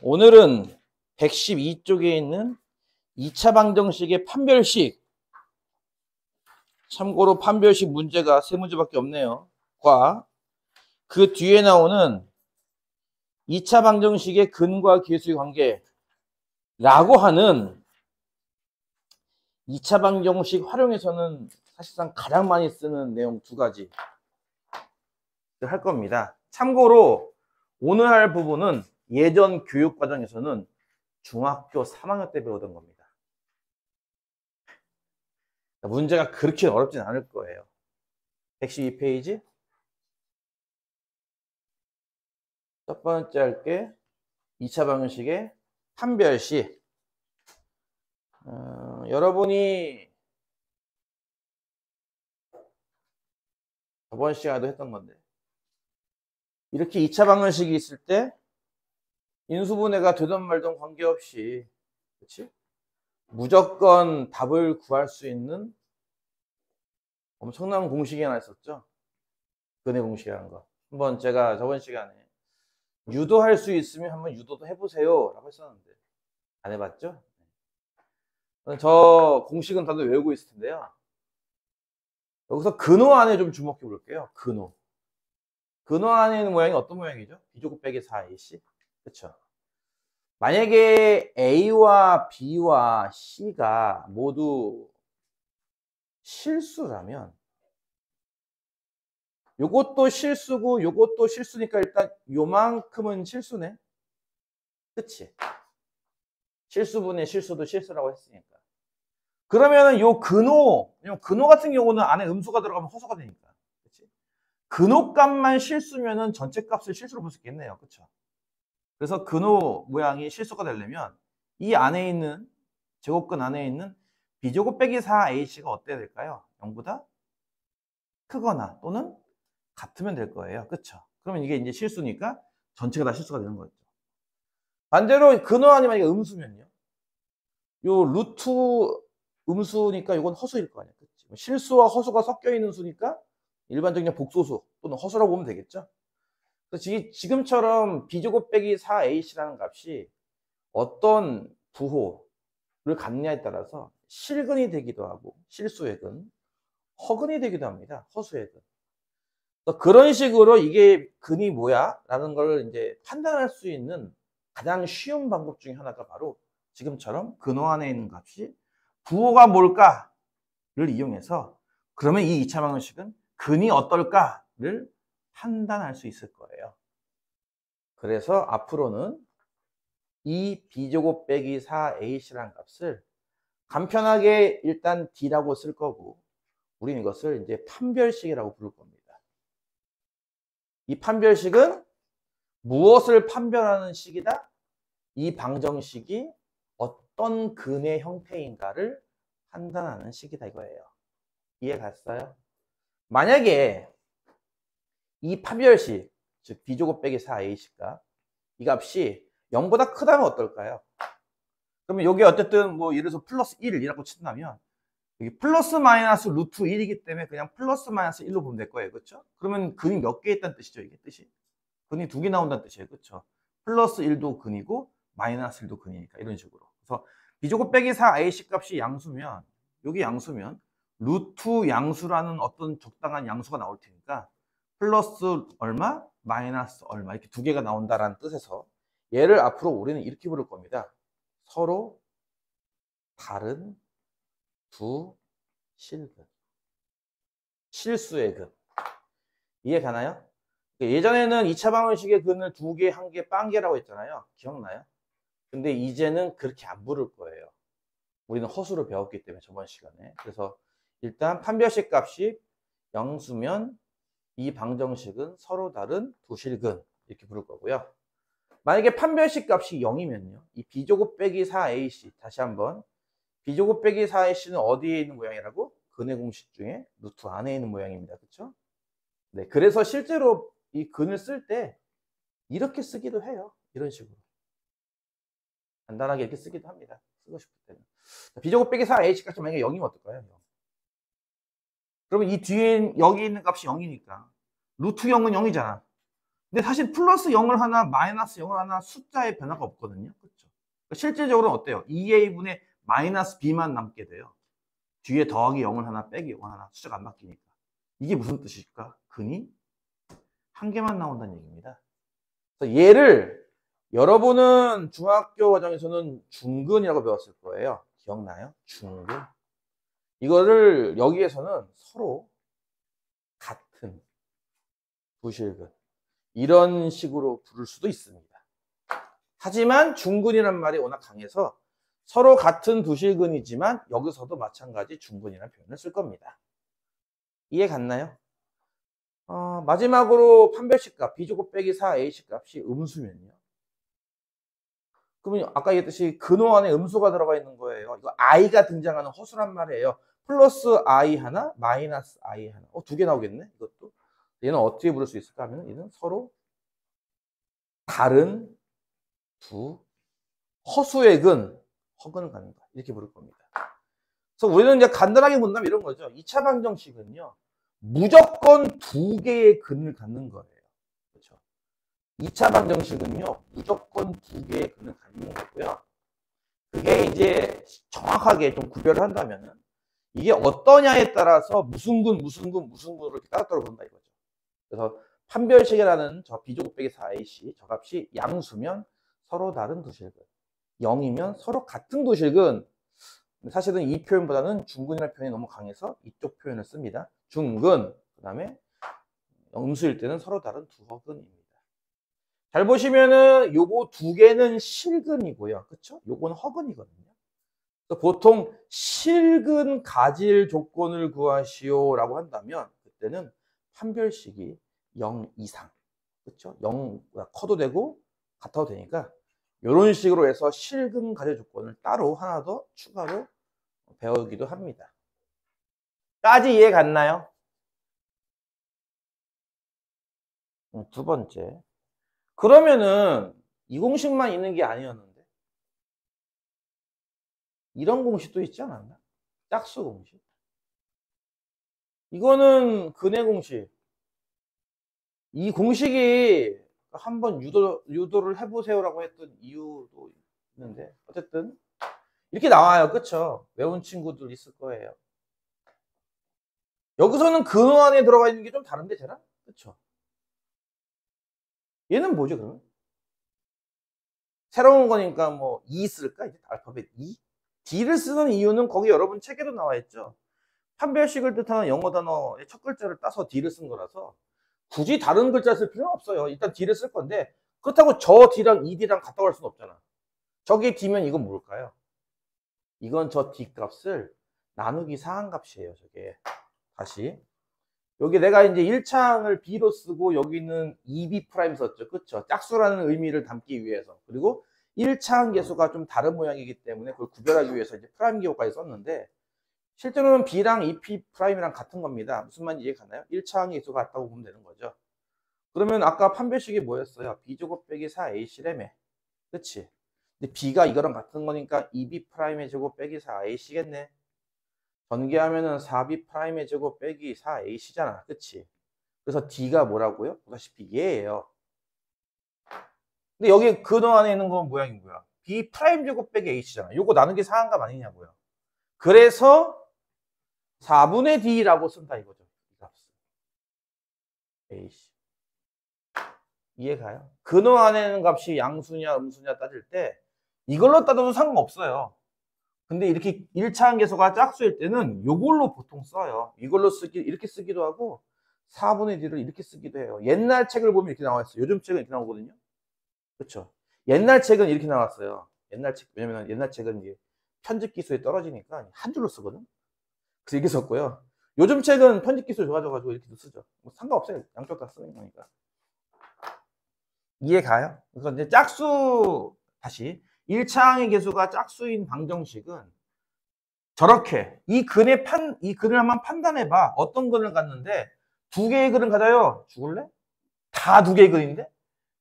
오늘은 112쪽에 있는 2차 방정식의 판별식, 참고로 판별식 문제가 3문제밖에 없네요. 과 그 뒤에 나오는 2차 방정식의 근과 계수의 관계라고 하는 2차 방정식 활용에서는 사실상 가장 많이 쓰는 내용 2가지 할 겁니다. 참고로 오늘 할 부분은 예전 교육과정에서는 중학교 3학년 때 배우던 겁니다. 문제가 그렇게 어렵진 않을 거예요. 112페이지. 첫 번째 할게 2차 방정식의 판별식. 여러분이 저번 시간에도 했던 건데, 이렇게 2차 방정식이 있을 때 인수분해가 되든 말든 관계없이, 그렇지? 무조건 답을 구할 수 있는 엄청난 공식이 하나 있었죠. 근해 공식이라는 거. 한번 제가 저번 시간에 유도할 수 있으면 한번 유도도 해보세요 라고 했었는데 안 해봤죠? 저 공식은 다들 외우고 있을 텐데요. 여기서 근호 안에 좀 주목해 볼게요. 근호. 근호 안에 있는 모양이 어떤 모양이죠? B제곱 빼기 4AC. 그쵸? 만약에 A와 B와 C가 모두 실수라면 요것도 실수고 요것도 실수니까 일단 요만큼은 실수네. 그치? 실수분의 실수도 실수라고 했으니까. 그러면은 요 근호 같은 경우는 안에 음수가 들어가면 허수가 되니까. 그치? 근호 값만 실수면은 전체 값을 실수로 볼 수 있겠네요. 그쵸? 그래서 근호 모양이 실수가 되려면 이 안에 있는 제곱근 안에 있는 B제곱 빼기 4AC가 어때야 될까요? 0보다 크거나 또는 같으면 될 거예요. 그쵸? 그러면 이게 이제 실수니까 전체가 다 실수가 되는 거죠. 반대로 근호 안이 만약에 음수면요. 요 루트 음수니까 이건 허수일 거 아니야. 그치? 실수와 허수가 섞여 있는 수니까 일반적인 복소수 또는 허수라고 보면 되겠죠. 그래서 지금처럼 B제곱 빼기 4AC라는 값이 어떤 부호를 갖느냐에 따라서 실근이 되기도 하고 실수의 근, 허근이 되기도 합니다. 허수의 근. 그런 식으로 이게 근이 뭐야? 라는 걸 이제 판단할 수 있는 가장 쉬운 방법 중에 하나가 바로 지금처럼 근호 안에 있는 값이 부호가 뭘까를 이용해서 그러면 이 2차 방정식은 근이 어떨까를 판단할 수 있을 거예요. 그래서 앞으로는 이 B제곱 빼기 4AC라는 값을 간편하게 일단 D라고 쓸 거고 우리는 이것을 이제 판별식이라고 부를 겁니다. 이 판별식은 무엇을 판별하는 식이다? 이 방정식이 어떤 근의 형태인가를 판단하는 식이다 이거예요. 이해 갔어요? 만약에 이 판별식, 즉 B제곱 빼기 4AC가 이 값이 0보다 크다면 어떨까요? 그러면 여기 어쨌든 뭐 예를 들어서 플러스 1이라고 친다면 여기 플러스 마이너스 루트 1이기 때문에 그냥 플러스 마이너스 1로 보면 될 거예요. 그렇죠? 그러면 근이 몇 개 있다는 뜻이죠. 이게 뜻이. 근이 2개 나온다는 뜻이에요. 그렇죠? 플러스 1도 근이고 마이너스 1도 근이니까 이런 식으로. 그래서 B제곱 빼기 4AC 값이 양수면 여기 양수면 루트 양수라는 어떤 적당한 양수가 나올 테니까 플러스 얼마 마이너스 얼마 이렇게 2개가 나온다라는 뜻에서 얘를 앞으로 우리는 이렇게 부를 겁니다. 서로 다른 두 실근. 실수의 근. 이해 가나요? 예전에는 2차 방정식의 근을 2개, 1개, 빵개라고 했잖아요. 기억나요? 근데 이제는 그렇게 안 부를 거예요. 우리는 허수로 배웠기 때문에 저번 시간에. 그래서 일단 판별식 값이 영수면 이 방정식은 서로 다른 두 실근 이렇게 부를 거고요. 만약에 판별식 값이 0이면요. 이 B제곱 빼기 4AC 다시 한번 B제곱 빼기 4AC는 어디에 있는 모양이라고? 근의 공식 중에 루트 안에 있는 모양입니다. 그렇죠? 네, 그래서 실제로 이 근을 쓸 때 이렇게 쓰기도 해요. 이런 식으로. 간단하게 이렇게 쓰기도 합니다. 쓰고 싶을 때는. B제곱 빼기 4AC 값이 만약에 0이면 어떨까요? 0. 그러면 이 뒤에 여기 있는 값이 0이니까 루트 0은 0이잖아. 근데 사실 플러스 0을 하나 마이너스 0을 하나 숫자의 변화가 없거든요. 그렇죠? 실질적으로는 어때요? 2a분의 마이너스 b만 남게 돼요. 뒤에 더하기 0을 하나 빼기 0을 하나 숫자가 안 바뀌니까. 이게 무슨 뜻일까? 근이 한 개만 나온다는 얘기입니다. 그래서 얘를 여러분은 중학교 과정에서는 중근이라고 배웠을 거예요. 기억나요? 중근. 이거를 여기에서는 서로 같은 부실근 이런 식으로 부를 수도 있습니다. 하지만 중근이란 말이 워낙 강해서 서로 같은 부실근이지만 여기서도 마찬가지 중근이라는 표현을 쓸 겁니다. 이해 갔나요? 마지막으로 판별식 값 B제곱 빼기 4AC 값이 음수면요. 그러면 아까 얘기했듯이 근호 안에 음수가 들어가 있는 거예요. 이거 i가 등장하는 허수란 말이에요. 플러스 i 하나, 마이너스 i 하나. 두 개 나오겠네, 이것도. 얘는 어떻게 부를 수 있을까 하면 얘는 서로 다른 두 허수의 근, 허근을 갖는 거. 이렇게 부를 겁니다. 그래서 우리는 이제 간단하게 본다면 이런 거죠. 2차 방정식은요, 무조건 두 개의 근을 갖는 거예요. 그렇죠? 2차 방정식은요, 무조건 두 개의 근을 갖는 거고요. 그게 이제 정확하게 좀 구별을 한다면은 이게 어떠냐에 따라서 무슨 근을 이렇게 따로따로 본다 이거죠. 그래서 판별식이라는 저 B제곱 빼기 4AC 저 값이 양수면 서로 다른 두실근, 0이면 서로 같은 두실근. 사실은 이 표현보다는 중근이라는 표현이 너무 강해서 이쪽 표현을 씁니다. 중근, 그 다음에 음수일 때는 서로 다른 두 허근입니다. 잘 보시면은 요거 두 개는 실근이고요. 그쵸? 요건 허근이거든요. 보통 실근 가질 조건을 구하시오 라고 한다면 그때는 판별식이 0 이상, 그쵸? 0보다 커도 되고 같아도 되니까 이런 식으로 해서 실근 가질 조건을 따로 하나 더 추가로 배우기도 합니다. 까지 이해 갔나요? 두 번째. 그러면은 이 공식만 있는 게 아니었는데 이런 공식도 있지 않았나? 짝수 공식. 이거는 근의 공식. 이 공식이 한번 유도를 해보세요라고 했던 이유도 있는데 어쨌든 이렇게 나와요. 그쵸? 외운 친구들 있을 거예요. 여기서는 근호 안에 들어가 있는 게 좀 다른데 쟤랑? 그쵸? 얘는 뭐죠 그러면? 새로운 거니까 뭐 E 쓸까? 이제 알파벳 E? D를 쓰는 이유는 거기 여러분 책에도 나와 있죠. 판별식을 뜻하는 영어 단어의 첫 글자를 따서 D를 쓴 거라서 굳이 다른 글자 쓸 필요는 없어요. 일단 D를 쓸 건데 그렇다고 저 D랑 이 D랑 같다고 할 수는 없잖아. 저게 D면 이건 뭘까요? 이건 저 D 값을 나누기 상한값이에요. 저게 다시 여기 내가 이제 1창을 B로 쓰고 여기는 2B' 썼죠. 그쵸? 짝수라는 의미를 담기 위해서. 그리고 1창 계수가 좀 다른 모양이기 때문에 그걸 구별하기 위해서 이제 프라임 기호까지 썼는데 실제로는 B랑 2P'이랑 같은 겁니다. 무슨 말인지 이해 가나요? 1창 계수가 같다고 보면 되는 거죠. 그러면 아까 판별식이 뭐였어요? B제곱 빼기 4AC라며. 그치? 근데 B가 이거랑 같은 거니까 2B'의 제곱 빼기 4AC겠네. 전개하면은 4B'의 제곱 빼기 4AC잖아. 그치? 그래서 D가 뭐라고요? 보다시피 얘예요. 근데 여기 근호 안에 있는 건 모양이 뭐야? B' 제곱 빼기 H잖아. 요거 나누기 상한값 아니냐고요. 그래서 4분의 D라고 쓴다 이거죠. 이 값은. AC. 이해가요? 근호 안에 있는 값이 양수냐 음수냐 따질 때 이걸로 따져도 상관없어요. 근데 이렇게 1차항 계수가 짝수일 때는 이걸로 보통 써요. 이걸로 이렇게 쓰기도 하고 4분의 D를 이렇게 쓰기도 해요. 옛날 책을 보면 이렇게 나와 있어요. 요즘 책은 이렇게 나오거든요. 그렇죠? 옛날 책은 이렇게 나왔어요. 옛날 책, 왜냐면 옛날 책은 이제 편집 기술이 떨어지니까 한 줄로 쓰거든. 그래서 이렇게 썼고요. 요즘 책은 편집 기술이 좋아져가지고 이렇게도 쓰죠. 뭐 상관없어요. 양쪽 다 쓰는 거니까. 이해 가요? 그래서 이제 짝수, 다시 1차항의 개수가 짝수인 방정식은 저렇게 이 근을 한번 판단해봐. 어떤 근을 갖는데 두 개의 근을 가져요. 죽을래? 다 두 개의 근인데?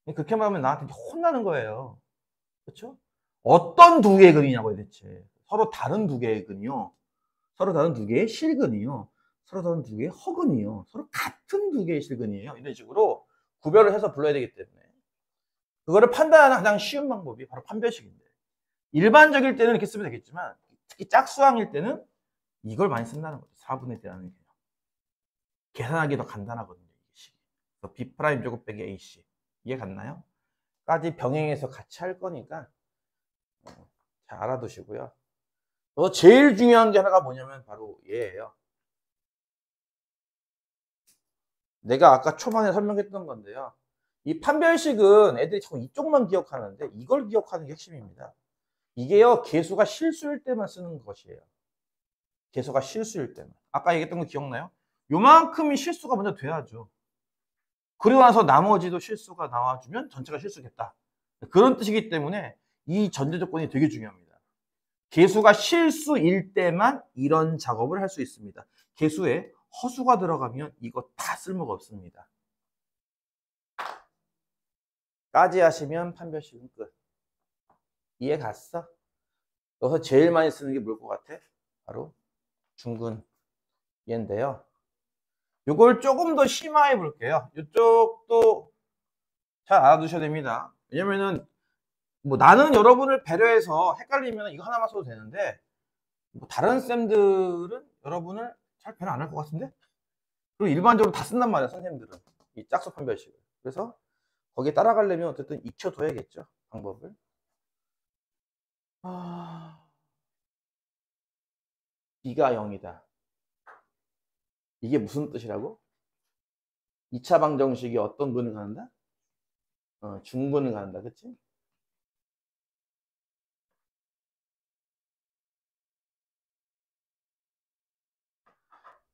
그렇게 말하면 나한테 혼나는 거예요. 그렇죠? 어떤 두 개의 근이냐고요, 대체. 서로 다른 두 개의 근이요. 서로 다른 두 개의 실근이요. 서로 다른 두 개의 허근이요. 서로 같은 두 개의 실근이에요. 이런 식으로 구별을 해서 불러야 되기 때문에 그거를 판단하는 가장 쉬운 방법이 바로 판별식인데, 일반적일 때는 이렇게 쓰면 되겠지만 특히 짝수항일 때는 이걸 많이 쓴다는 거죠. 4분의 D라는 개념. 계산하기 더 간단하거든요. 이 식이. B' 제곱 빼기 AC. 이해 갔나요? 까지 병행해서 같이 할 거니까 잘 알아두시고요. 제일 중요한 게 하나가 뭐냐면 바로 얘예요. 내가 아까 초반에 설명했던 건데요. 이 판별식은 애들이 자꾸 이쪽만 기억하는데 이걸 기억하는 게 핵심입니다. 이게요, 개수가 실수일 때만 쓰는 것이에요. 개수가 실수일 때만. 아까 얘기했던 거 기억나요? 요만큼이 실수가 먼저 돼야죠. 그리고 나서 나머지도 실수가 나와주면 전체가 실수겠다. 그런 뜻이기 때문에 이 전제 조건이 되게 중요합니다. 개수가 실수일 때만 이런 작업을 할 수 있습니다. 개수에 허수가 들어가면 이거 다 쓸모가 없습니다. 까지 하시면 판별식은 끝. 이해 갔어? 여기서 제일 많이 쓰는 게 뭘 것 같아? 바로 중근 얘인데요. 이걸 조금 더 심화해 볼게요. 이쪽도 잘 알아두셔야 됩니다. 왜냐면은 뭐 나는 여러분을 배려해서 헷갈리면 이거 하나만 써도 되는데, 뭐 다른 쌤들은 여러분을 잘 배려 안 할 것 같은데? 그리고 일반적으로 다 쓴단 말이야, 선생님들은. 이 짝수 판별식을. 그래서 거기에 따라가려면 어쨌든 익혀둬야겠죠, 방법을. B가 0이다. 이게 무슨 뜻이라고? 2차 방정식이 어떤 근을 가는다? 중근을 가는다, 그치?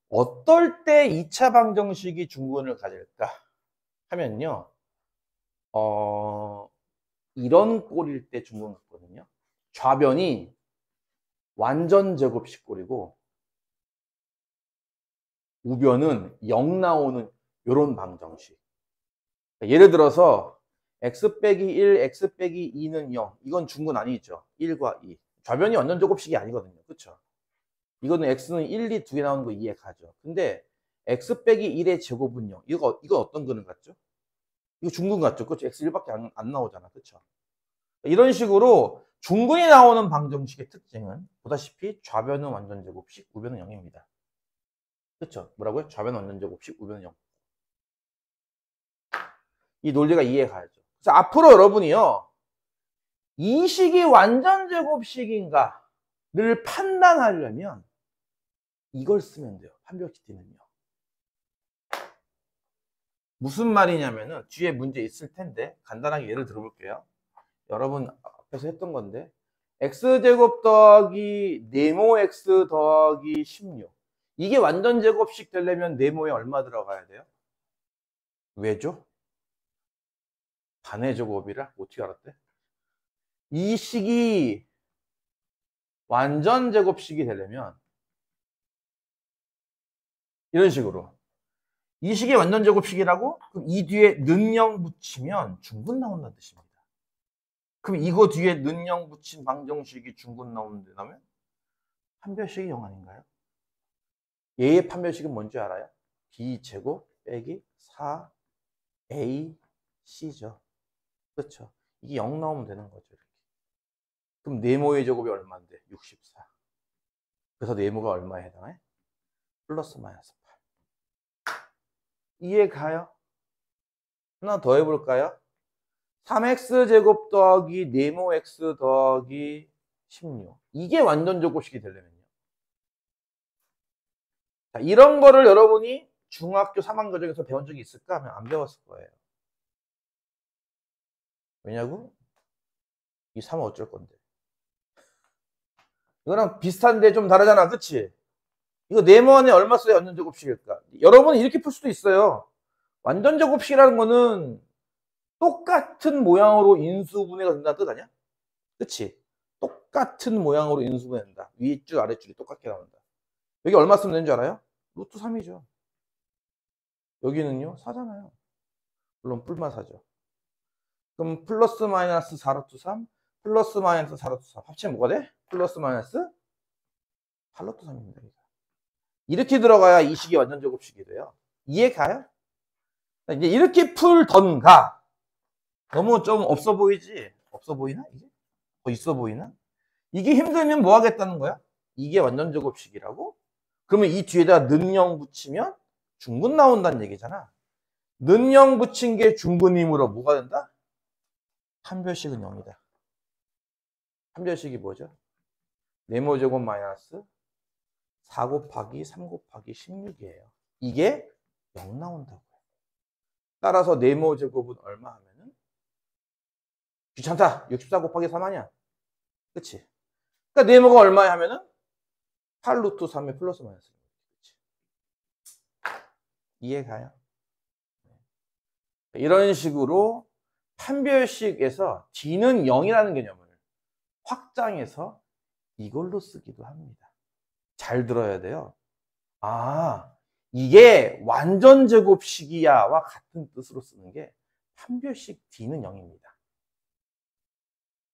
어떨 때 2차 방정식이 중근을 가질까 하면요, 이런 꼴일 때 중근 같거든요. 좌변이 완전 제곱식 꼴이고 우변은 0 나오는 요런 방정식. 예를 들어서 x 빼기 1, x 빼기 2는 0. 이건 중근 아니죠. 1과 2. 좌변이 완전 제곱식이 아니거든요. 그쵸? 이거는 x는 1, 2 두 개 나오는 거 이해 가죠. 근데 x 빼기 1의 제곱은 0. 이건 어떤 근은 같죠? 이거 중근 같죠? 그렇죠? x 1밖에 안 나오잖아. 그쵸? 이런 식으로 중근이 나오는 방정식의 특징은 보다시피 좌변은 완전 제곱식, 우변은 0입니다. 그쵸? 뭐라고요? 좌변은 완전 제곱식, 우변은 0. 이 논리가 이해 가야죠. 그래서 앞으로 여러분이요, 이 식이 완전 제곱식인가를 판단하려면 이걸 쓰면 돼요. 판별식 D는요. 무슨 말이냐면은 뒤에 문제 있을 텐데 간단하게 예를 들어볼게요. 여러분 앞에서 했던 건데 x제곱 더하기 네모 x 더하기 16. 이게 완전 제곱식 되려면 네모에 얼마 들어가야 돼요? 왜죠? 반의 제곱이라? 어떻게 알았대? 이 식이 완전 제곱식이 되려면 이런 식으로 이 식이 완전 제곱식이라고? 그럼 이 뒤에 는0 붙이면 중근 나온다는 뜻입니다. 그럼 이거 뒤에 는0 붙인 방정식이 중근 나온다면 판별식이 0 아닌가요? 얘의 판별식은 뭔지 알아요? b제곱 빼기 4ac죠. 그렇죠? 이게 0 나오면 되는 거죠. 이렇게. 그럼 네모의 제곱이 얼마인데? 64. 그래서 네모가 얼마에 해당해? 플러스 마이너스 8. 이해 가요? 하나 더 해볼까요? 3x제곱 더하기 네모 x 더하기 16. 이게 완전 제곱식이 되려면요. 자, 이런 거를 여러분이 중학교 3학년 과정에서 배운 적이 있을까 하면 안 배웠을 거예요. 왜냐고? 이 3은 어쩔 건데. 이거랑 비슷한데 좀 다르잖아. 그치? 이거 네모 안에 얼마 써야 완전 제곱식일까? 여러분이 이렇게 풀 수도 있어요. 완전 제곱식이라는 거는 똑같은 모양으로 인수분해가 된다는 뜻 아니야? 그치? 똑같은 모양으로 인수분해 된다. 위줄 아래줄이 똑같게 나온다. 여기 얼마 쓰면 되는 줄 알아요? 루트 3이죠. 여기는요? 4잖아요. 물론 뿔만 4죠. 그럼 플러스 마이너스 4루트 3, 플러스 마이너스 4루트 3. 합치면 뭐가 돼? 플러스 마이너스 8루트 3입니다. 이렇게 들어가야 이 식이 완전 제곱식이 돼요. 이해 가요? 이제 이렇게 풀던가. 너무 좀 없어 보이지? 없어 보이나? 이게? 더 있어 보이나? 이게 힘들면 뭐 하겠다는 거야? 이게 완전 제곱식이라고? 그러면 이 뒤에다 는영 붙이면 중근 나온다는 얘기잖아. 는영 붙인 게 중근이므로 뭐가 된다? 판별식은 0이다. 판별식이 뭐죠? 네모제곱 마이너스 4 곱하기 3 곱하기 16이에요. 이게 0 나온다고요. 따라서 네모제곱은 얼마 하면은? 귀찮다. 64 곱하기 3 아니야. 그치? 그러니까 네모가 얼마야 하면은 8 루트 3의 플러스 마이너스. 그치? 이해가요? 이런 식으로 판별식에서 D는 0이라는 개념을 확장해서 이걸로 쓰기도 합니다. 잘 들어야 돼요. 아, 이게 완전 제곱식이야와 같은 뜻으로 쓰는 게 판별식 D는 0입니다.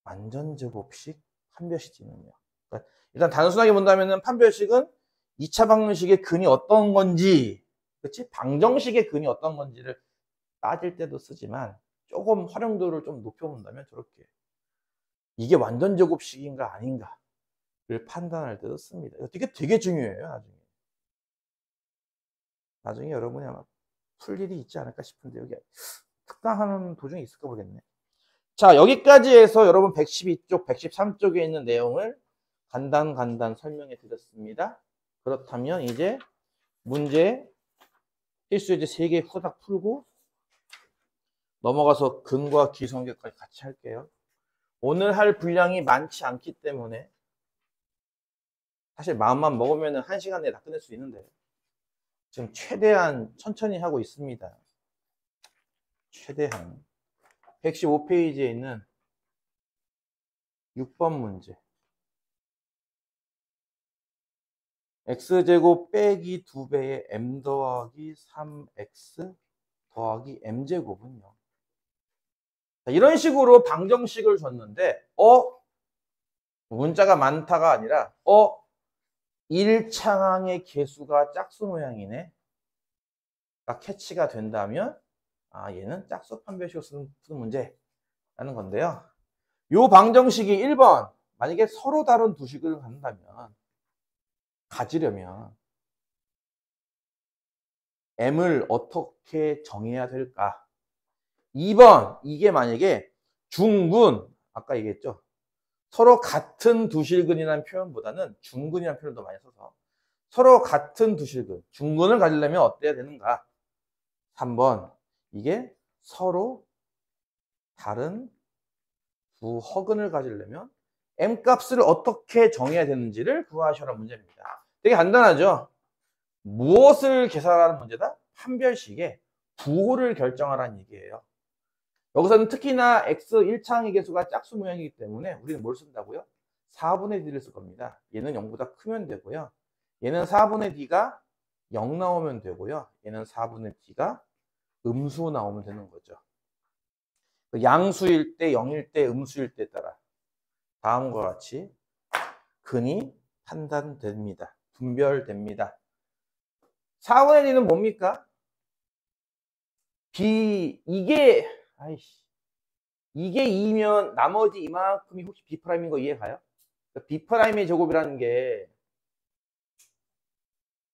완전 제곱식 판별식 D는 0. 그러니까 일단 단순하게 본다면 판별식은 2차 방정식의 근이 어떤 건지, 그치? 방정식의 근이 어떤 건지를 따질 때도 쓰지만 조금 활용도를 좀 높여본다면 저렇게 이게 완전 제곱식인가 아닌가를 판단할 때도 씁니다. 이게 되게 중요해요. 나중에 여러분이 아마 풀 일이 있지 않을까 싶은데 여기 특강하는 도중에 있을까 모르겠네. 자, 여기까지 해서 여러분 112쪽, 113쪽에 있는 내용을 간단 설명해 드렸습니다. 그렇다면 이제 문제 필수예제 3개 후딱 풀고 넘어가서 근과 기성계까지 같이 할게요. 오늘 할 분량이 많지 않기 때문에 사실 마음만 먹으면 1시간 내에 다 끝낼 수 있는데 지금 최대한 천천히 하고 있습니다. 최대한 115페이지에 있는 6번 문제. x제곱 빼기 2배의 m 더하기 3x 더하기 m제곱은요. 이런 식으로 방정식을 줬는데 문자가 많다가 아니라 1창항의 개수가 짝수 모양이네. 딱 캐치가 된다면 얘는 짝수 판별식으로 쓰는 문제라는 건데요. 요 방정식이 1번 만약에 서로 다른 두 식을 가지려면 m을 어떻게 정해야 될까? 2번 이게 만약에 중근 아까 얘기했죠. 서로 같은 두실근이라는 표현보다는 중근이라는 표현을 더 많이 써서 서로 같은 두실근, 중근을 가지려면 어때야 되는가? 3번 이게 서로 다른 부허근을 가지려면 m값을 어떻게 정해야 되는지를 구하셔라 문제입니다. 되게 간단하죠? 무엇을 계산하는 문제다? 판별식의 부호를 결정하라는 얘기예요. 여기서는 특히나 x 1창의 개수가 짝수 모양이기 때문에 우리는 뭘 쓴다고요? 4분의 d를 쓸 겁니다. 얘는 0보다 크면 되고요. 얘는 4분의 d가 0 나오면 되고요. 얘는 4분의 d가 음수 나오면 되는 거죠. 양수일 때, 0일 때, 음수일 때에 따라 다음과 같이 근이 판단됩니다. 분별됩니다. 4분의 d는 뭡니까? 이게 2면 나머지 이만큼이 혹시 B'인 거 이해가요? B'의 제곱이라는 게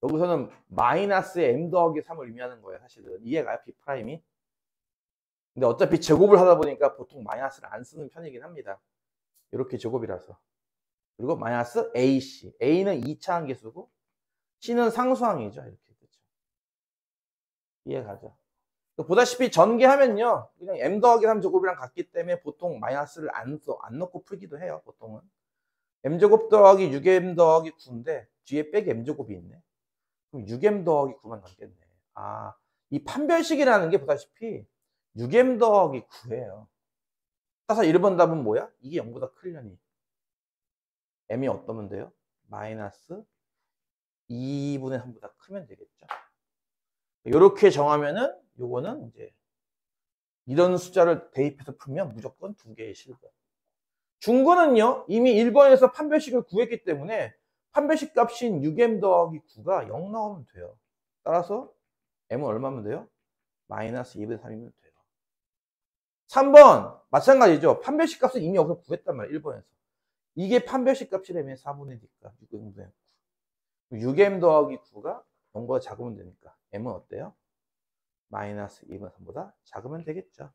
여기서는 마이너스의 M 더하기 3을 의미하는 거예요. 사실은 이해가요? B'이? 근데 어차피 제곱을 하다 보니까 보통 마이너스를 안 쓰는 편이긴 합니다. 이렇게 제곱이라서. 그리고 마이너스 AC. A는 2차항 개수고 C는 상수항이죠. 이렇게. 그렇죠? 이해가죠? 보다시피 전개하면요. 그냥 M 더하기 3 제곱이랑 같기 때문에 보통 마이너스를 안 넣고 풀기도 해요. 보통은. M제곱 더하기 6M 더하기 9인데 뒤에 빼기 M제곱이 있네. 그럼 6M 더하기 9만 남겠네. 이 판별식이라는 게 보다시피 6M 더하기 9예요. 따라서 1번 답은 뭐야? 이게 0보다 크려니. M이 어떠면 돼요? 마이너스 2분의 3보다 크면 되겠죠. 이렇게 정하면은 요거는 이제 이런 숫자를 대입해서 풀면 무조건 2개의 실근. 중근은요 이미 1번에서 판별식을 구했기 때문에 판별식 값인 6m 더하기 9가 0 나오면 돼요. 따라서 m은 얼마면 돼요? 마이너스 2분의 3이면 돼요. 3번 마찬가지죠. 판별식 값은 이미 여기서 구했단 말이에요. 1번에서. 이게 판별식 값이라면 4분의 D값 6m분의 9. 6m 더하기 9가 0보다 작으면 되니까 m은 어때요? 마이너스 2분의 3보다 작으면 되겠죠.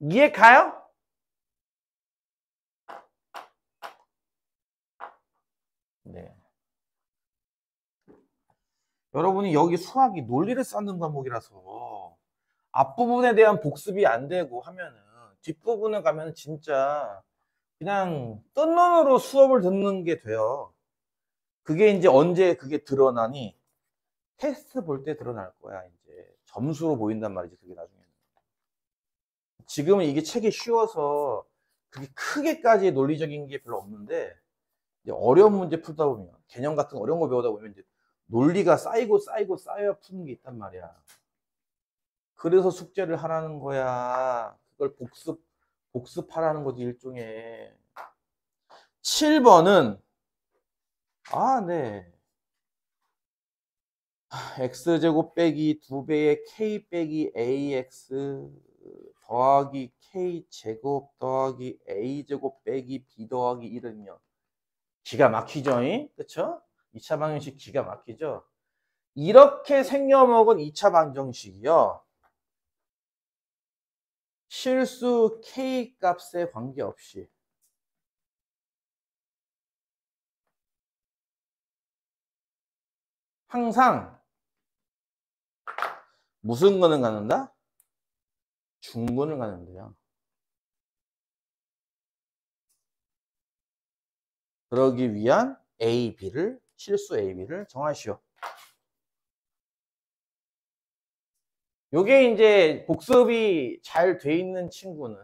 이해 가요? 네. 여러분이 여기 수학이 논리를 쌓는 과목이라서 앞부분에 대한 복습이 안 되고 하면은 뒷부분에 가면 진짜 그냥 뜬 눈으로 수업을 듣는 게 돼요. 그게 이제 언제 그게 드러나니? 테스트 볼 때 드러날 거야. 이제 점수로 보인단 말이지. 그게 나중에는. 지금은 이게 책이 쉬워서 그게 크게까지 논리적인 게 별로 없는데 이제 어려운 문제 풀다 보면 개념 같은 어려운 거 배우다 보면 이제 논리가 쌓이고 쌓여야 푸는 게 있단 말이야. 그래서 숙제를 하라는 거야. 그걸 복습하라는 거지, 일종의. 7번은 네. x제곱 빼기 2배의 k 빼기 ax 더하기 k제곱 더하기 a제곱 빼기 b 더하기 1은요. 기가 막히죠? 그쵸? 2차 방정식 기가 막히죠? 이렇게 생겨먹은 2차 방정식이요. 실수 k 값에 관계없이 항상 무슨 근을 갖는다? 중근을 갖는데요. 그러기 위한 A, B를 실수 A, B를 정하시오. 요게 이제 복습이 잘 돼 있는 친구는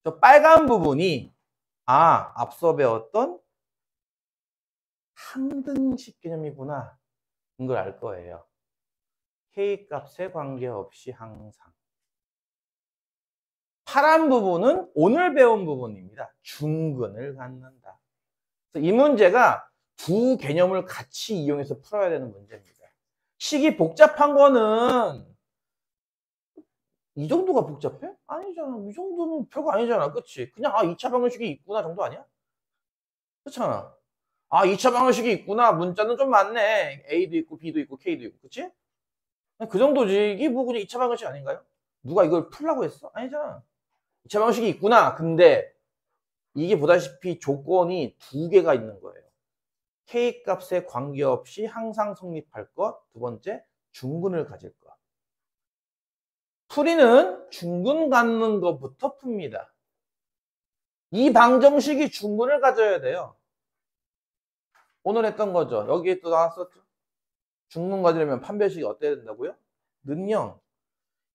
저 빨간 부분이 앞서 배웠던 항등식 개념이구나. 이걸 알 거예요. K 값에 관계없이 항상. 파란 부분은 오늘 배운 부분입니다. 중근을 갖는다. 그래서 이 문제가 두 개념을 같이 이용해서 풀어야 되는 문제입니다. 식이 복잡한 거는 이 정도가 복잡해? 아니잖아. 이 정도는 별거 아니잖아. 그치? 그냥 2차 방정식이 있구나 정도 아니야? 그렇잖아. 2차 방정식이 있구나. 문자는 좀 많네. A도 있고 B도 있고 K도 있고. 그치? 그 정도지. 이게 뭐 그냥 2차 방정식 아닌가요? 누가 이걸 풀라고 했어? 아니잖아. 2차 방정식이 있구나. 근데 이게 보다시피 조건이 두 개가 있는 거예요. K 값에 관계없이 항상 성립할 것. 두 번째, 중근을 가질 것. 풀이는 중근 갖는 것부터 풉니다. 이 방정식이 중근을 가져야 돼요. 오늘 했던 거죠. 여기에 또 나왔었죠. 중근 가지려면 판별식이 어때야 된다고요? 는영.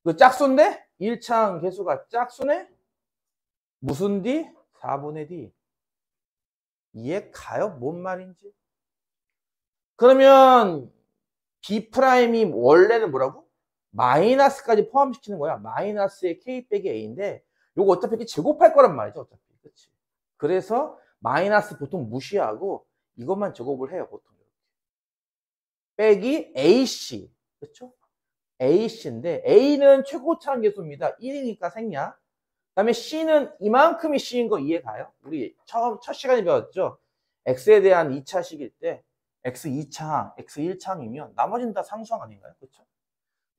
그 짝수인데 1차항 개수가 짝수네? 무슨 D? 4분의 D. 이해 가요? 뭔 말인지? 그러면 B'이 원래는 뭐라고? 마이너스까지 포함시키는 거야. 마이너스의 K 빼기 A인데 요거 어차피 제곱할 거란 말이죠. 어차피. 그치? 그래서 마이너스 보통 무시하고 이것만 제곱을 해요. 보통 이렇게. 빼기 AC. 그렇죠? AC인데 A는 최고차항 계수입니다. 1이니까 생략. 그 다음에 C는 이만큼이 C인 거 이해 가요? 우리 첫 시간에 배웠죠? X에 대한 2차식일 때 X 2차항, X 1차항이면 나머지는 다 상수항 아닌가요? 그렇죠?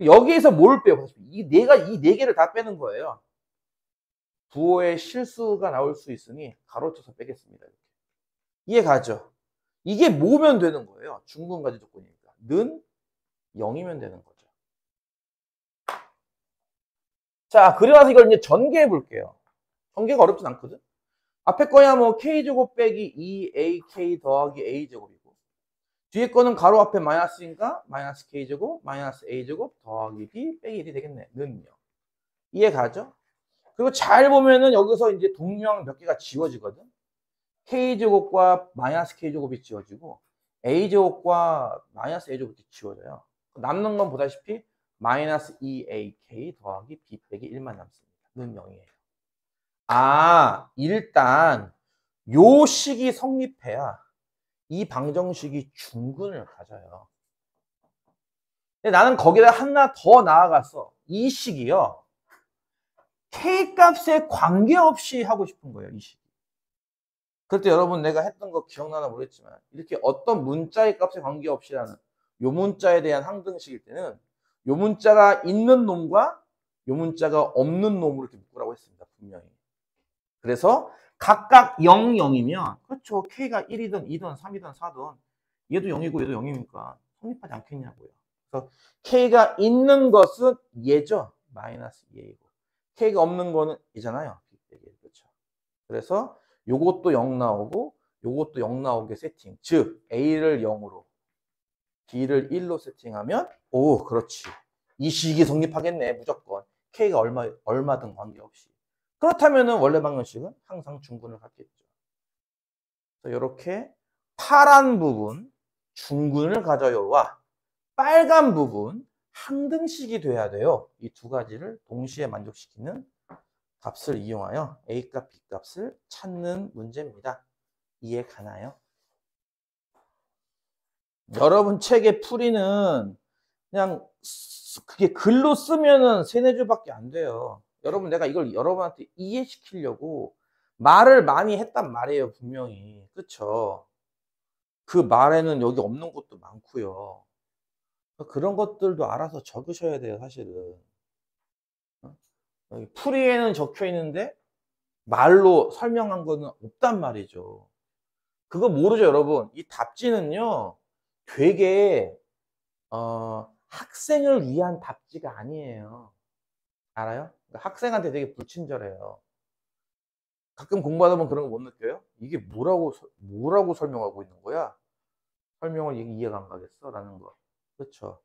여기에서 뭘 빼요? 내가 이 네 개를 다 빼는 거예요. 부호에 실수가 나올 수 있으니 가로쳐서 빼겠습니다. 이렇게. 이해 가죠? 이게 뭐면 되는 거예요? 중근가지 조건이니까. 는 0이면 되는 거죠. 자, 그리고 나서 이걸 이제 전개해 볼게요. 전개가 어렵진 않거든? 앞에 거야 뭐 K제곱 빼기 2AK 더하기 A제곱이고 뒤에 거는 가로 앞에 마이너스니까 마이너스 K제곱 마이너스 A제곱 더하기 B 빼기 1이 되겠네. 는요. 이해 가죠? 그리고 잘 보면은 여기서 이제 동류항 몇 개가 지워지거든? K제곱과 마이너스 K제곱이 지워지고 A제곱과 마이너스 A제곱이 지워져요. 남는 건 보다시피 마이너스 2AK 더하기 B 빼기 1만 남습니다. 는 0이에요. 일단 요 식이 성립해야 이 방정식이 중근을 가져요. 근데 나는 거기다 하나 더 나아갔어. 이 식이요. K값에 관계없이 하고 싶은 거예요. 이 식. 그럴 때 여러분 내가 했던 거 기억나나 모르겠지만 이렇게 어떤 문자의 값에 관계없이라는 요 문자에 대한 항등식일 때는 요 문자가 있는 놈과 요 문자가 없는 놈으로 이렇게 묶으라고 했습니다. 분명히. 그래서 각각 0, 0이면 그렇죠. K가 1이든 2든 3이든 4든 얘도 0이고 얘도 0이니까 성립하지 않겠냐고요. 그래서 K가 있는 것은 얘죠. 마이너스 얘이고 K가 없는 거는 얘잖아요. 그렇죠. 그래서 요것도 0 나오고 요것도 0 나오게 세팅. 즉 A를 0으로 B를 1로 세팅하면 오 그렇지. 이 식이 성립하겠네. 무조건. K가 얼마든 관계없이. 그렇다면 원래 방정식은 항상 중근을 갖겠죠. 그래서 이렇게 파란 부분 중근을 가져요와 빨간 부분 항등식이 돼야 돼요. 이 두 가지를 동시에 만족시키는 값을 이용하여 A값, B값을 찾는 문제입니다. 이해 가나요? 여러분 책의 풀이는 그냥 그게 글로 쓰면은 3, 4줄밖에 안 돼요. 여러분 내가 이걸 여러분한테 이해시키려고 말을 많이 했단 말이에요. 분명히. 그쵸? 그 말에는 여기 없는 것도 많고요. 그런 것들도 알아서 적으셔야 돼요. 사실은. 여기 풀이에는 적혀 있는데 말로 설명한 거는 없단 말이죠. 그거 모르죠, 여러분. 이 답지는요, 되게, 학생을 위한 답지가 아니에요. 알아요? 그러니까 학생한테 되게 불친절해요. 가끔 공부하다 보면 그런 거 못 느껴요? 이게 뭐라고 설명하고 있는 거야? 설명을 이해가 안 가겠어? 라는 거. 그렇죠.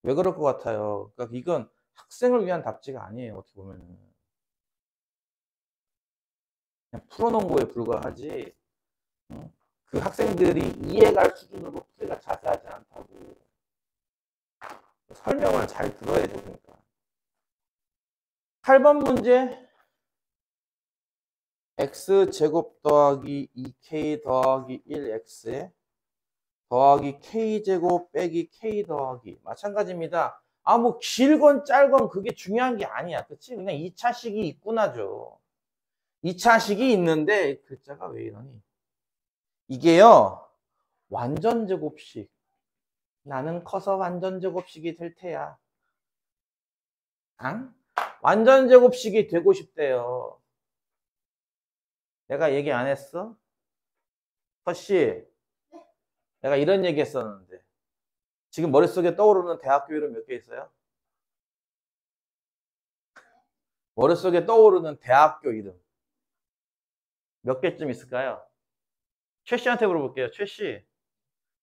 왜 그럴 것 같아요? 그러니까 이건 학생을 위한 답지가 아니에요. 어떻게 보면은. 그냥 풀어놓은 거에 불과하지. 그 학생들이 이해갈 수준으로 풀이가 자세하지 않다고. 설명을 잘 들어야죠, 그러니까. 8번 문제. x제곱 더하기 2k 더하기 1x에 더하기 k제곱 빼기 k 더하기. 마찬가지입니다. 뭐 길건 짧건 그게 중요한 게 아니야. 그치? 그냥 2차식이 있구나죠. 2차식이 있는데 글자가 왜 이러니? 이게요. 완전제곱식. 나는 커서 완전제곱식이 될 테야. 응? 완전제곱식이 되고 싶대요. 내가 얘기 안 했어? 허씨, 내가 이런 얘기 했었는데 지금 머릿속에 떠오르는 대학교 이름 몇 개 있어요? 머릿속에 떠오르는 대학교 이름 몇 개쯤 있을까요? 최 씨한테 물어볼게요. 최 씨,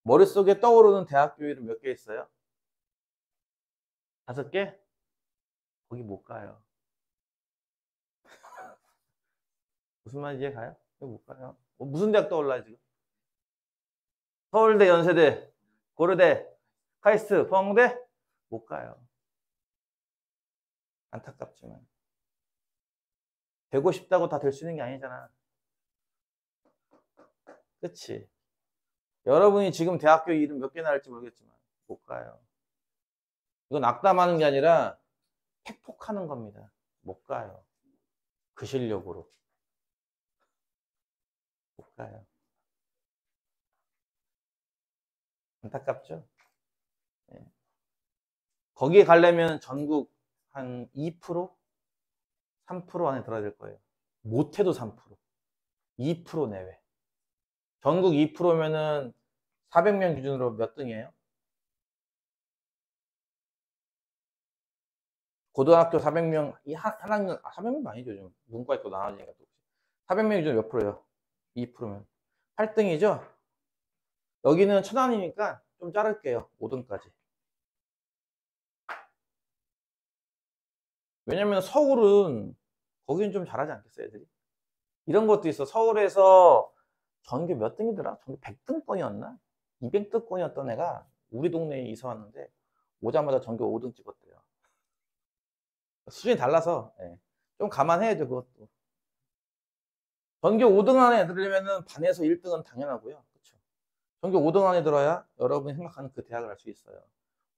머릿속에 떠오르는 대학교 이름 몇 개 있어요? 5개? 거기 못 가요. 무슨 말인지 이해 가요? 거기 못 가요. 무슨 대학 떠올라요 지금? 서울대, 연세대, 고려대, 카이스트, 포항대? 못 가요. 안타깝지만. 되고 싶다고 다 될 수 있는 게 아니잖아. 그치? 여러분이 지금 대학교 이름 몇 개나 할지 모르겠지만 못 가요. 이건 악담하는 게 아니라 팩폭하는 겁니다. 못 가요. 그 실력으로. 못 가요. 안타깝죠? 네. 거기에 가려면 전국 한 2%? 3% 안에 들어야 될 거예요. 못해도 3%. 2% 내외. 전국 2%면은 400명 기준으로 몇 등이에요? 고등학교 400명, 한 학년, 400명 아니죠. 요즘 문과 있고 나눠지니까 또. 400명 기준 몇 프로예요? 2%면. 8등이죠? 여기는 천안이니까 좀 자를게요. 5등까지. 왜냐면 서울은 거기는 좀 잘하지 않겠어요, 애들이? 이런 것도 있어. 서울에서 전교 몇 등이더라? 전교 100등권이었나? 200등권이었던 애가 우리 동네에 이사 왔는데 오자마자 전교 5등 찍었대요. 수준이 달라서 좀 감안해야죠, 그것도. 전교 5등 안에 들으려면 반에서 1등은 당연하고요. 그렇죠? 전교 5등 안에 들어야 여러분이 생각하는 그 대학을 갈 수 있어요.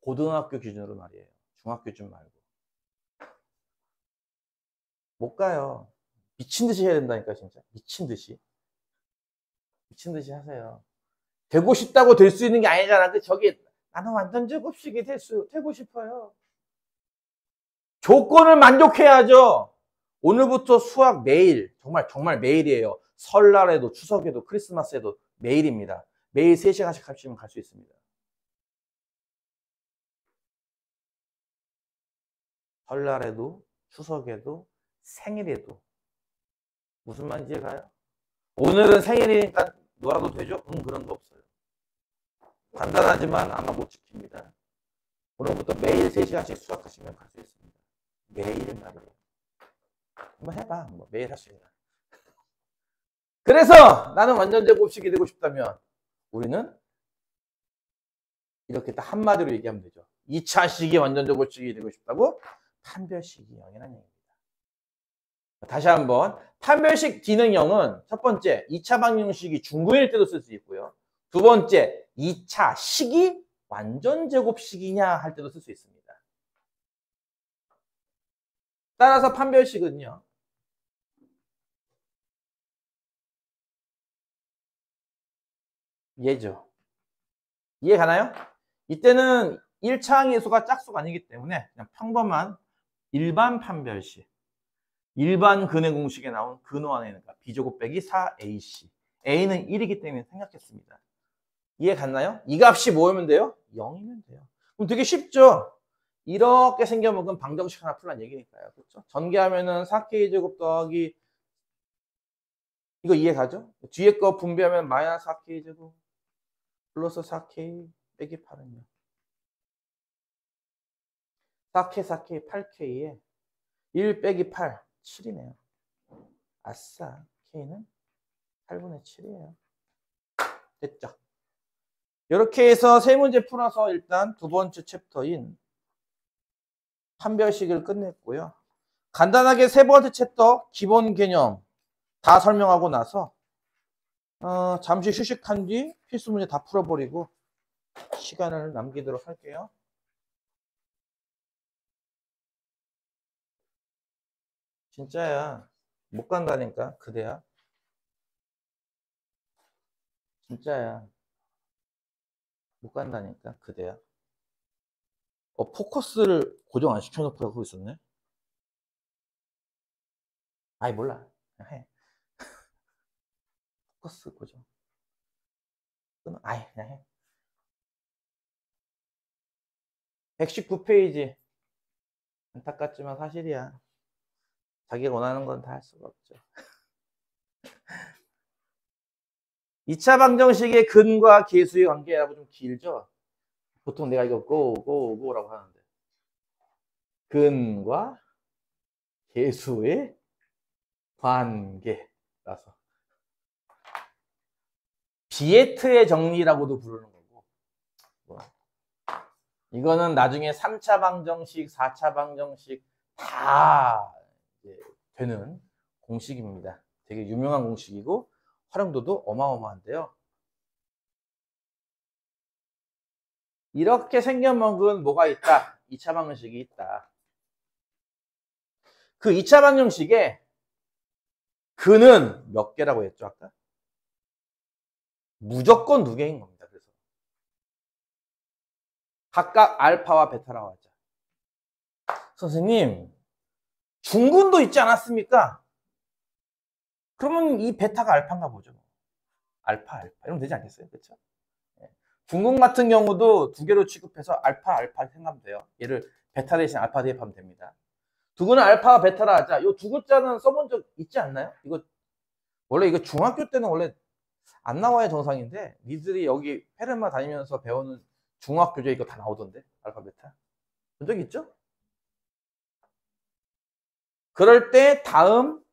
고등학교 기준으로 말이에요. 중학교 기준 말고. 못 가요. 미친 듯이 해야 된다니까, 진짜. 미친 듯이. 미친 듯이 하세요. 되고 싶다고 될 수 있는 게 아니잖아. 저기, 나는 완전 제곱식이 되고 싶어요. 조건을 만족해야죠. 오늘부터 수학 매일, 정말 매일이에요. 설날에도, 추석에도, 크리스마스에도 매일입니다. 매일 3시간씩 가시면 갈 수 있습니다. 설날에도, 추석에도, 생일에도. 무슨 말인지 이해가요? 오늘은 생일이니까 놀아도 되죠? 그런 거 없어요. 간단하지만 아마 못 지킵니다. 오늘부터 매일 3시간씩 수학하시면 갈 수 있습니다. 매일 말이에요. 한번 해봐. 매일 할 수 있나. 그래서 나는 완전 제곱식이 되고 싶다면 우리는 이렇게 딱 한마디로 얘기하면 되죠. 2차식이 완전 제곱식이 되고 싶다고? 판별식이 0이라는 얘기입니다. 다시 한번 판별식 D는 0은 첫 번째 2차 방정식이 중근일 때도 쓸 수 있고요. 두 번째 2차 식이 완전 제곱식이냐 할 때도 쓸 수 있습니다. 따라서 판별식은요. 얘죠. 이해 가나요? 이때는 1차 항의수가 짝수가 아니기 때문에 그냥 평범한 일반 판별식. 일반 근의 공식에 나온 근호 안에 있는 B제곱 빼기 4AC. A는 1이기 때문에 생략했습니다. 이해 갔나요? 이 값이 뭐면 돼요? 0이면 돼요. 그럼 되게 쉽죠? 이렇게 생겨먹은 방정식 하나 풀란 얘기니까요. 그렇죠? 전개하면은 4K제곱 더하기 이거 이해 가죠? 뒤에 거 분배하면 마이너스 4K제곱 플러스 4K 빼기 8은요. 4K, 8K에 1 빼기 8, 7이네요. 아싸, K는 8분의 7이에요. 됐죠? 이렇게 해서 세 문제 풀어서 일단 두 번째 챕터인 판별식을 끝냈고요. 간단하게 세 번째 챕터 기본 개념 다 설명하고 나서 잠시 휴식한 뒤 필수 문제 다 풀어버리고 시간을 남기도록 할게요. 진짜야. 못 간다니까 그대야. 진짜야. 못 간다니까 그대야. 포커스를 고정 안 시켜놓고 하고 있었네. 아이 몰라. 그냥 해. 포커스 고정. 아이 그냥 해. 119페이지. 안타깝지만 사실이야. 자기가 원하는 건 다 할 수가 없죠. 2차 방정식의 근과 계수의 관계라고 좀 길죠? 보통 내가 이거 고라고 하는데. 근과 계수의 관계라서. 비에트의 정리라고도 부르는 거고. 이거는 나중에 3차 방정식, 4차 방정식 다 되는 공식입니다. 되게 유명한 공식이고 활용도도 어마어마한데요. 이렇게 생겨먹은 뭐가 있다? 2차 방정식이 있다. 그 2차 방정식에 근은 몇 개라고 했죠, 아까? 무조건 2개인 겁니다. 그래서 각각 알파와 베타라고 하죠. 선생님, 중근도 있지 않았습니까? 그러면 이 베타가 알파인가 보죠. 알파 이러면 되지 않겠어요? 그렇죠? 중근 같은 경우도 2개로 취급해서 알파 생각하면 돼요. 얘를 베타 대신 알파 대입하면 됩니다. 두근은 알파와 베타라 하자. 이 두 글자는 써본 적 있지 않나요? 원래 이거 중학교 때는 원래 안 나와야 정상인데 니들이 여기 페르마 다니면서 배우는 중학교제 이거 다 나오던데 알파 베타. 본 적 있죠? 그럴 때 다음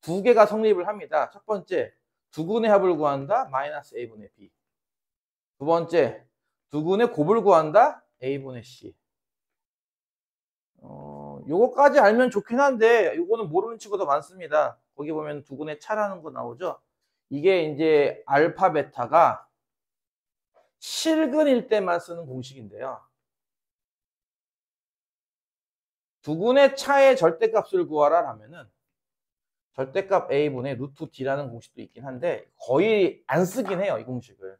2개가 성립을 합니다. 첫 번째, 두근의 합을 구한다. 마이너스 A분의 B. 두 번째, 두근의 곱을 구한다. A분의 C. 요거까지 알면 좋긴 한데 요거는 모르는 친구도 많습니다. 거기 보면 두근의 차라는 거 나오죠. 이게 이제 알파 베타가 실근일 때만 쓰는 공식인데요. 두근의 차의 절대값을 구하라 하면은 절대값 a분의 루트 d라는 공식도 있긴 한데 거의 안 쓰긴 해요, 이 공식을.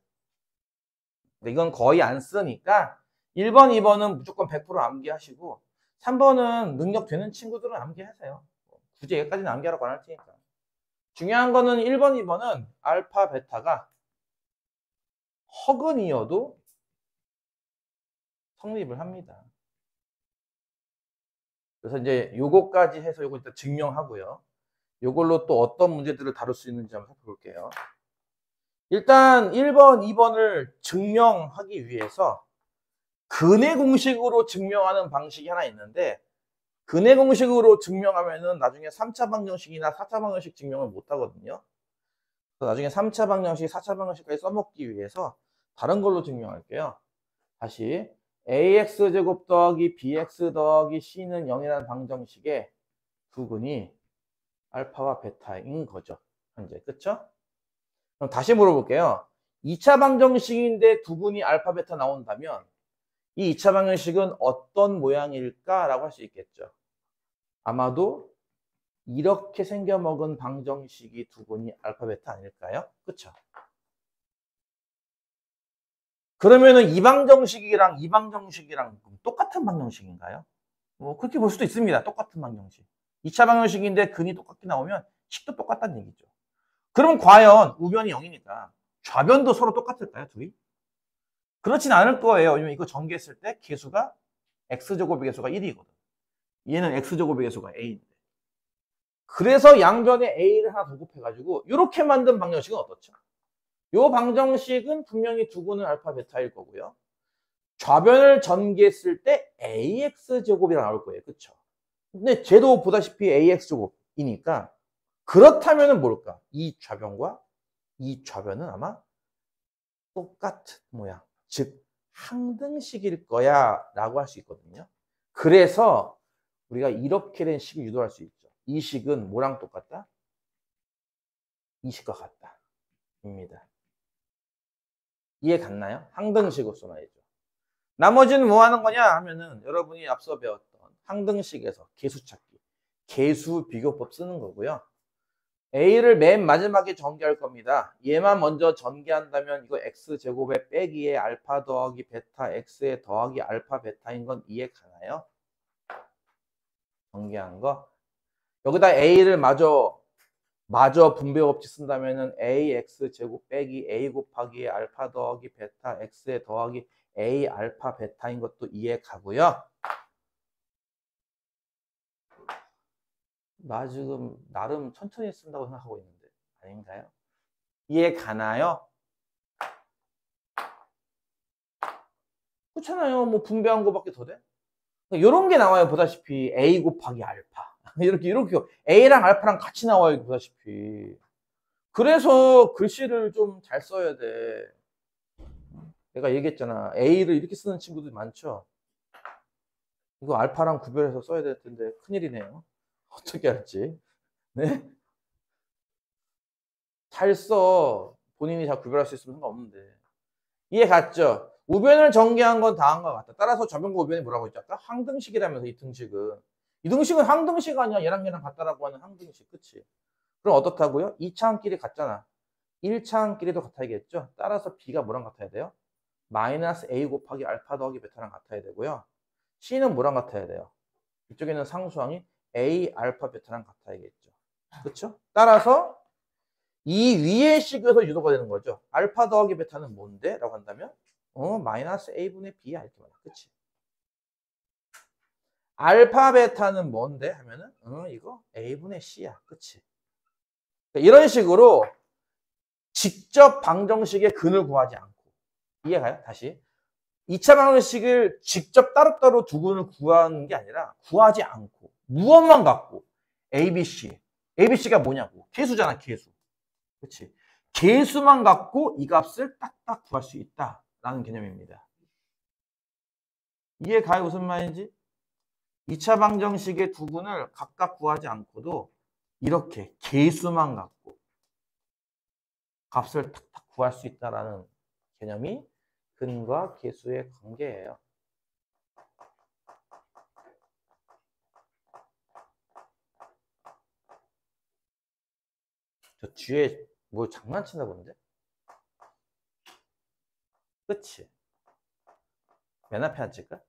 근데 이건 거의 안 쓰니까 1번, 2번은 무조건 100% 암기하시고 3번은 능력 되는 친구들은 암기하세요. 굳이 여기까지는 암기하라고 안 할 테니까. 중요한 거는 1번, 2번은 알파, 베타가 허근이어도 성립을 합니다. 그래서 이제 요거까지 해서 요거 일단 증명하고요. 요걸로 또 어떤 문제들을 다룰 수 있는지 한번 살펴볼게요. 일단 1번, 2번을 증명하기 위해서 근해 공식으로 증명하는 방식이 하나 있는데 근해 공식으로 증명하면은 나중에 3차 방정식이나 4차 방정식 증명을 못 하거든요. 그래서 나중에 3차 방정식, 4차 방정식까지 써먹기 위해서 다른 걸로 증명할게요. 다시 ax제곱 더하기 bx 더하기 c는 0이라는 방정식의 두근이 알파와 베타인 거죠. 현재. 그쵸? 그럼 다시 물어볼게요. 2차 방정식인데 두근이 알파, 베타 나온다면 이 2차 방정식은 어떤 모양일까라고 할 수 있겠죠. 아마도 이렇게 생겨먹은 방정식이 두근이 알파, 베타 아닐까요? 그쵸? 그러면은 이 방정식이랑 이 방정식이랑 똑같은 방정식인가요? 뭐 그렇게 볼 수도 있습니다. 똑같은 방정식. 2차 방정식인데 근이 똑같게 나오면 식도 똑같다는 얘기죠. 그럼 과연 우변이 0이니까 좌변도 서로 똑같을까요? 둘이? 그렇진 않을 거예요. 왜냐면 이거 전개했을 때 개수가 x제곱의 개수가 1이거든. 얘는 x제곱의 개수가 a인데. 그래서 양변에 a를 하나 더 곱해가지고 이렇게 만든 방정식은 어떻죠? 이 방정식은 분명히 두근은 알파, 베타일 거고요. 좌변을 전개했을 때 ax제곱이라 나올 거예요. 그쵸? 근데 쟤도 보다시피 ax제곱이니까 그렇다면 뭘까? 이 좌변과 이 좌변은 아마 똑같은 모양. 즉 항등식일 거야 라고 할 수 있거든요. 그래서 우리가 이렇게 된 식을 유도할 수 있죠. 이 식은 뭐랑 똑같다? 이 식과 같다. 입니다. 이해 갔나요? 항등식으로 써놔야죠. 나머지는 뭐 하는 거냐 하면은 여러분이 앞서 배웠던 항등식에서 개수 찾기, 개수 비교법 쓰는 거고요. A를 맨 마지막에 전개할 겁니다. 얘만 먼저 전개한다면 이거 x제곱에 빼기에 알파 더하기 베타 x에 더하기 알파 베타인 건 이해 가나요? 전개한 거. 여기다 A를 마저 분배 법칙 쓴다면은 ax제곱 빼기 a 곱하기 알파 더하기 베타 x에 더하기 a 알파 베타인 것도 이해 가고요. 나 지금 나름 천천히 쓴다고 생각하고 있는데 아닌가요? 이해 가나요? 그렇잖아요. 뭐 분배한 거밖에 더 돼? 이런 게 나와요. 보다시피 a 곱하기 알파 이렇게 a랑 알파랑 같이 나와요. 보다시피. 그래서 글씨를 좀 잘 써야 돼. 내가 얘기했잖아. a를 이렇게 쓰는 친구들 많죠. 이거 알파랑 구별해서 써야 될 텐데 큰일이네요. 어떻게 할지. 네? 잘 써. 본인이 잘 구별할 수 있으면 상관없는데. 이해 갔죠? 우변을 전개한 건 다 한 것 같다. 따라서 좌변과 우변이 뭐라고 했죠? 아까 항등식이라면서 이 등식은. 이 등식은 항등식 아니야. 얘랑 얘랑 같다라고 하는 항등식. 그치? 그럼 어떻다고요? 2차항끼리 같잖아. 1차항끼리도 같아야겠죠? 따라서 B가 뭐랑 같아야 돼요? 마이너스 A 곱하기 알파 더하기 베타랑 같아야 되고요. C는 뭐랑 같아야 돼요? 이쪽에는 상수항이 A 알파 베타랑 같아야겠죠. 그렇죠? 따라서 이 위의 식에서 유도가 되는 거죠. 알파 더하기 베타는 뭔데? 라고 한다면 마이너스 A분의 B야 이렇게 말해. 그치? 알파 베타는 뭔데? 하면은 이거 A분의 C야. 그치? 이런 식으로 직접 방정식의 근을 구하지 않고 이해가요? 다시 2차 방정식을 직접 따로따로 두 근을 구하는 게 아니라 구하지 않고 무엇만 갖고 ABC ABC가 뭐냐고 개수잖아 개수 그렇지 개수만 갖고 이 값을 딱딱 구할 수 있다라는 개념입니다. 이해가요? 무슨 말인지? 2차 방정식의 두 근을 각각 구하지 않고도 이렇게 개수만 갖고 값을 탁탁 구할 수 있다라는 개념이 근과 개수의 관계예요. 저 뒤에 뭐 장난치나 본데? 그치? 맨 앞에 앉을까?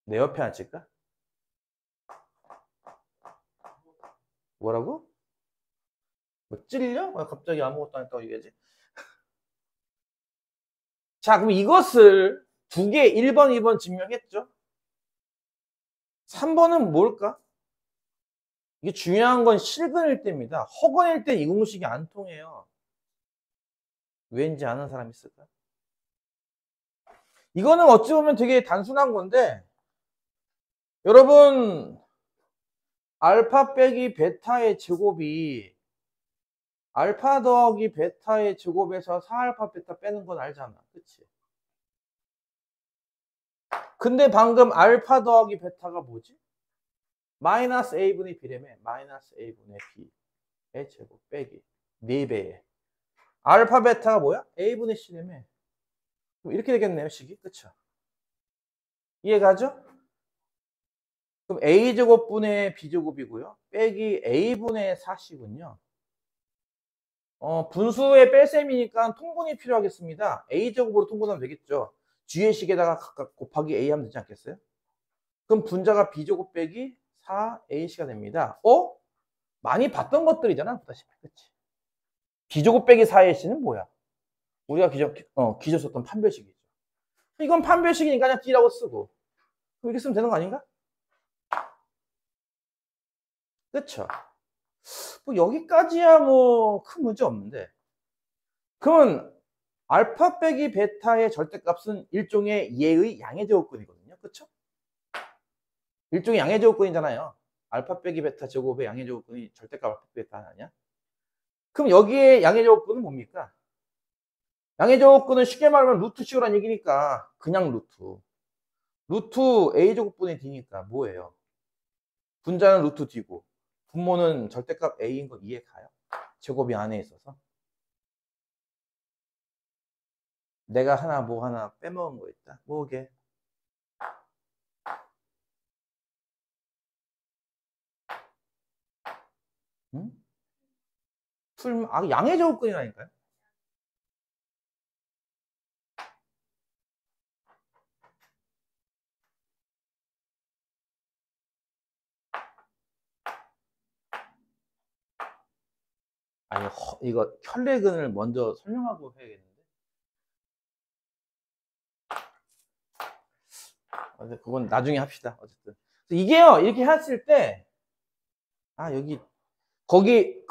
내 옆에 앉을까? 뭐라고? 뭐 찔려? 갑자기 아무것도 안 했다고 얘기하지? 자, 그럼 이것을 두 개 1번, 2번 증명했죠? 3번은 뭘까? 이게 중요한 건 실근일 때입니다. 허근일 때 이 공식이 안 통해요. 왠지 아는 사람 있을까? 이거는 어찌 보면 되게 단순한 건데, 여러분, 알파 빼기 베타의 제곱이 알파 더하기 베타의 제곱에서 4알파 베타 빼는 건 알잖아. 그치? 근데 방금 알파 더하기 베타가 뭐지? 마이너스 a분의 b라며. 마이너스 a분의 b의 제곱 빼기 4배에 알파 베타가 뭐야? a분의 c라며. 그럼 이렇게 되겠네요, 식이. 그쵸? 이해가죠? 그럼 a제곱분의 b제곱이고요. 빼기 a분의 4c군요. 분수의 뺄셈이니까 통분이 필요하겠습니다. a제곱으로 통분하면 되겠죠. 뒤의 식에다가 각각 곱하기 a 하면 되지 않겠어요? 그럼 분자가 b제곱 빼기 4ac가 됩니다. 많이 봤던 것들이잖아. 보다시피. 그치? b제곱 빼기 4ac는 뭐야? 우리가 기존 썼던 판별식이죠. 이건 판별식이니까 그냥 d라고 쓰고. 그렇게 쓰면 되는 거 아닌가? 그쵸? 뭐 여기까지야 뭐 큰 문제 없는데. 그러면 알파 빼기 베타의 절대값은 일종의 얘의 양의 제곱근이거든요. 그쵸? 일종의 양의 제곱근이잖아요. 알파 빼기 베타 제곱의 양의 제곱근이 절대값 알파 빼기 베타 아니야? 그럼 여기에 양의 제곱근은 뭡니까? 양의 제곱근은 쉽게 말하면 루트 씌우라는 얘기니까 그냥 루트. 루트 a제곱분의 d니까 뭐예요? 분자는 루트 d고 분모는 절대값 a인 거 이해 가요? 제곱이 안에 있어서. 내가 하나 빼먹은 거 있다. 뭐게? 응? 양의 제곱근이라니까요. 아니, 이거 혈례근을 먼저 설명하고 해야겠는데. 그건 나중에 합시다. 어쨌든. 이게요, 이렇게 했을 때, 거기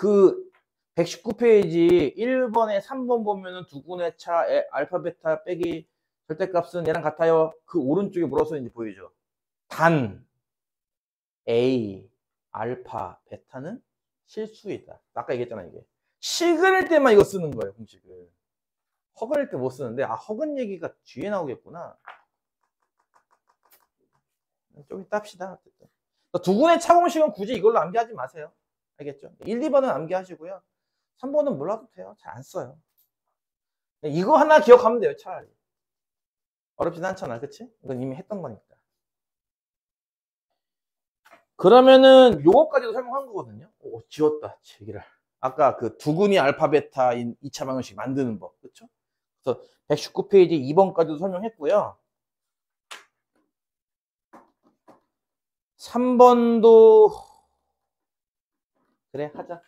119페이지 1번에 3번 보면은 두 군의 차 알파 베타 빼기 절대값은 얘랑 같아요. 그 오른쪽에 뭐라고 써있는지 보이죠? 단 A 알파 베타는 실수이다. 아까 얘기했잖아. 이게 식을 때만 이거 쓰는 거예요. 공식을. 허근일 때 못 쓰는데 허근 얘기가 뒤에 나오겠구나. 좀 이따 합시다. 어쨌든. 두 군의 차 공식은 굳이 이걸로 암기하지 마세요. 알겠죠? 1, 2번은 암기하시고요. 3번은 몰라도 돼요. 잘 안 써요. 이거 하나 기억하면 돼요. 차라리. 어렵진 않잖아. 그치? 이건 이미 했던 거니까. 그러면은 요거까지도 설명한 거거든요. 지웠다. 제기를. 아까 그 두근이 알파 베타인 2차 방정식 만드는 법. 그쵸? 그래서 119페이지 2번까지도 설명했고요. 3번도 그래 하자.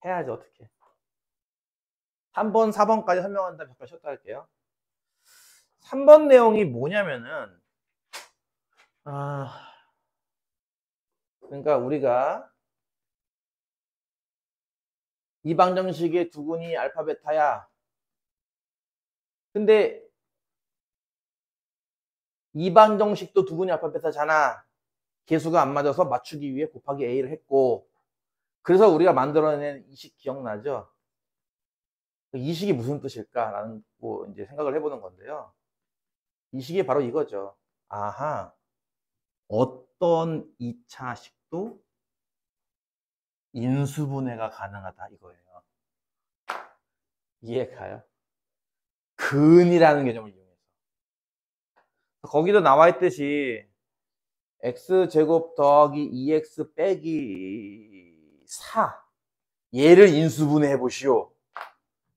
해야지 어떻게. 3번, 4번까지 설명한 다음에 잠깐 쉬었다 할게요. 3번 내용이 뭐냐면은 그러니까 우리가 이 방정식의 두근이 알파 베타야. 근데 이 방정식도 두근이 알파 베타잖아. 개수가 안 맞아서 맞추기 위해 곱하기 a를 했고, 그래서 우리가 만들어낸 이 식 기억나죠? 이 식이 무슨 뜻일까라는 이제 생각을 해보는 건데요. 이 식이 바로 이거죠. 어떤 2차 식도 인수분해가 가능하다 이거예요. 이해 가요? 근이라는 개념을 이용해서. 거기도 나와 있듯이 x제곱 더하기 2x 빼기 4. 얘를 인수분해 해보시오.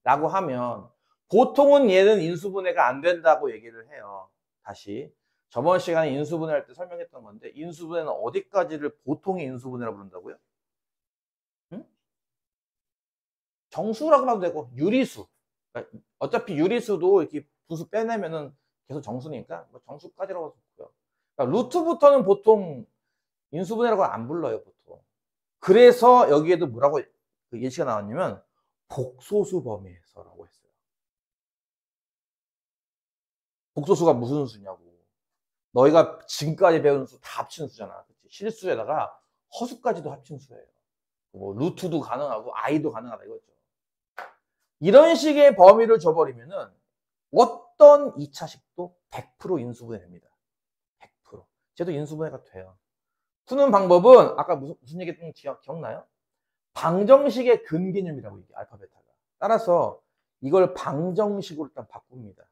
라고 하면 보통은 얘는 인수분해가 안 된다고 얘기를 해요. 다시. 저번 시간에 인수분해 할 때 설명했던 건데 인수분해는 어디까지를 보통의 인수분해라고 부른다고요? 응? 정수라고 봐도 되고 유리수. 그러니까 어차피 유리수도 이렇게 부수 빼내면은 계속 정수니까 뭐 정수까지라고 좋고요. 그러니까 루트부터는 보통 인수분해라고 안 불러요, 보통. 그래서 여기에도 뭐라고 예시가 나왔냐면 복소수 범위에서라고 했어요. 복소수가 무슨 수냐고. 너희가 지금까지 배운 수 다 합친 수잖아. 그치? 실수에다가 허수까지도 합친 수예요. 뭐 루트도 가능하고 i도 가능하다 이거죠. 이런 식의 범위를 줘버리면은 어떤 2차식도 100% 인수분해 됩니다. 100%. 쟤도 인수분해가 돼요. 푸는 방법은 아까 무슨 얘기했던 기억나요? 방정식의 근개념이라고 이게 알파 베타가. 따라서 이걸 방정식으로 일단 바꿉니다.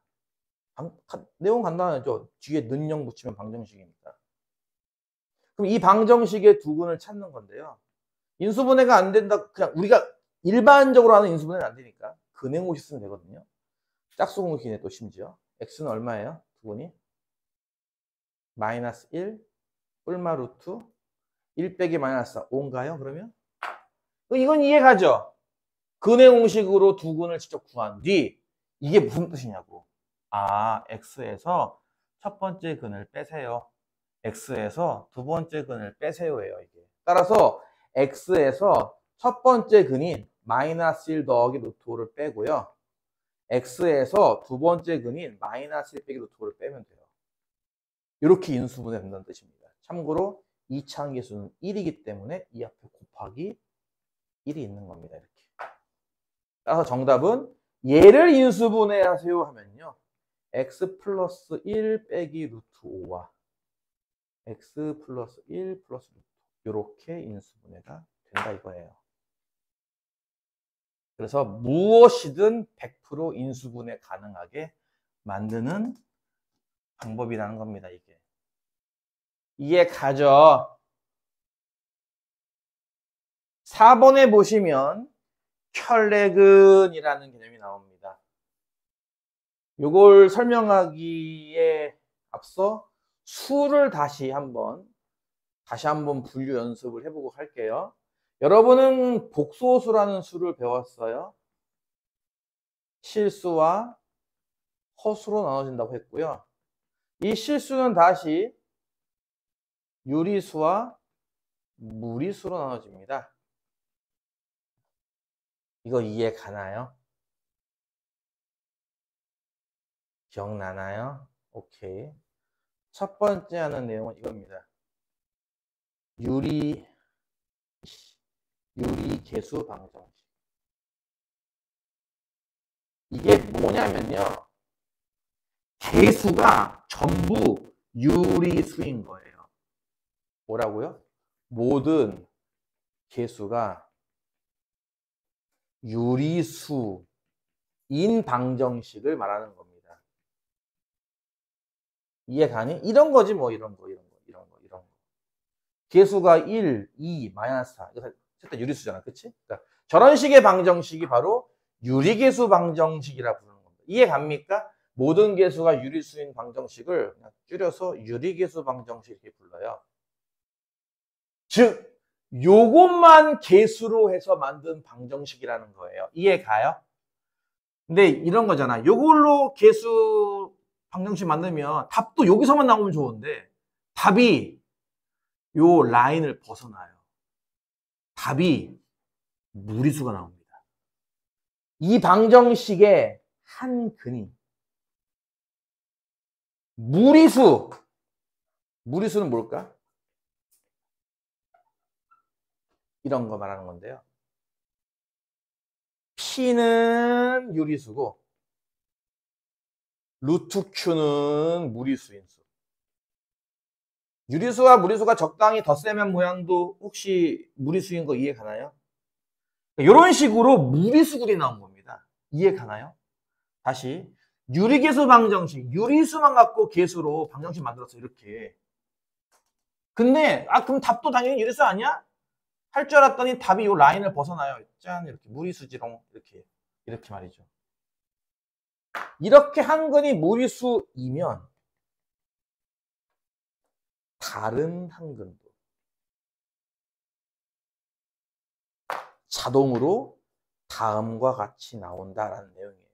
내용 간단하죠. 뒤에 는영 붙이면 방정식이니까. 그럼 이 방정식의 두근을 찾는 건데요. 인수분해가 안 된다. 그냥 우리가 일반적으로 하는 인수분해는 안 되니까 근행공식 쓰면 되거든요. 짝수공식이네 또 심지어. x는 얼마예요? 두근이? 마이너스 1 뿔마 루트 1 빼기 마이너스 4 5인가요? 그러면? 이건 이해가죠? 근행공식으로 두근을 직접 구한 뒤 이게 무슨 뜻이냐고. 아, x에서 첫 번째 근을 빼세요. x에서 두 번째 근을 빼세요예요, 이게. 따라서 x에서 첫 번째 근인 마이너스 1 더하기 루트 5를 빼고요. x에서 두 번째 근인 마이너스 1 빼기 루트 5를 빼면 돼요. 이렇게 인수분해 된다는 뜻입니다. 참고로 이차항계수는 1이기 때문에 이 앞에 곱하기 1이 있는 겁니다. 이렇게. 따라서 정답은 얘를 인수분해 하세요 하면요. x 플러스 1 빼기 루트 5와 x 플러스 1 플러스 루트 5 이렇게 인수분해가 된다 이거예요. 그래서 무엇이든 100% 인수분해 가능하게 만드는 방법이라는 겁니다. 이게. 이해 가죠? 4번에 보시면 혈내근이라는 개념이 나옵니다. 이걸 설명하기에 앞서 수를 다시 한번 분류 연습을 해보고 할게요. 여러분은 복소수라는 수를 배웠어요. 실수와 허수로 나눠진다고 했고요. 이 실수는 다시 유리수와 무리수로 나눠집니다. 이거 이해 가나요? 기억나나요? 오케이. 첫 번째 하는 내용은 이겁니다. 유리계수 방정식. 이게 뭐냐면요. 계수가 전부 유리수인 거예요. 뭐라고요? 모든 계수가 유리수인 방정식을 말하는 겁니다. 이해 가니? 이런 거지 뭐 이런 거. 계수가 1, 2, 마이너스 4. 이거 셋 유리수잖아. 그치? 그러니까 저런 식의 방정식이 바로 유리계수 방정식이라 부르는 겁니다. 이해 갑니까? 모든 계수가 유리수인 방정식을 그냥 줄여서 유리계수 방정식 이렇게 불러요. 즉, 요것만 계수로 해서 만든 방정식이라는 거예요. 이해 가요? 근데 이런 거잖아. 요걸로 계수 방정식 만들면 답도 여기서만 나오면 좋은데 답이 요 라인을 벗어나요. 답이 무리수가 나옵니다. 이 방정식의 한 근이 무리수는 뭘까? 이런 거 말하는 건데요. P는 유리수고 루트 Q는 무리수인 수. 유리수와 무리수가 적당히 덧세면 모양도 혹시 무리수인 거 이해 가나요? 이런 식으로 무리수들이 나온 겁니다. 이해 가나요? 다시 유리계수 방정식, 유리수만 갖고 계수로 방정식 만들었어 이렇게. 근데 그럼 답도 당연히 유리수 아니야? 할 줄 알았더니 답이 이 라인을 벗어나요. 짠, 이렇게 무리수지롱, 이렇게 말이죠. 이렇게 한근이 무리수이면 다른 한근도 자동으로 다음과 같이 나온다라는 내용이에요.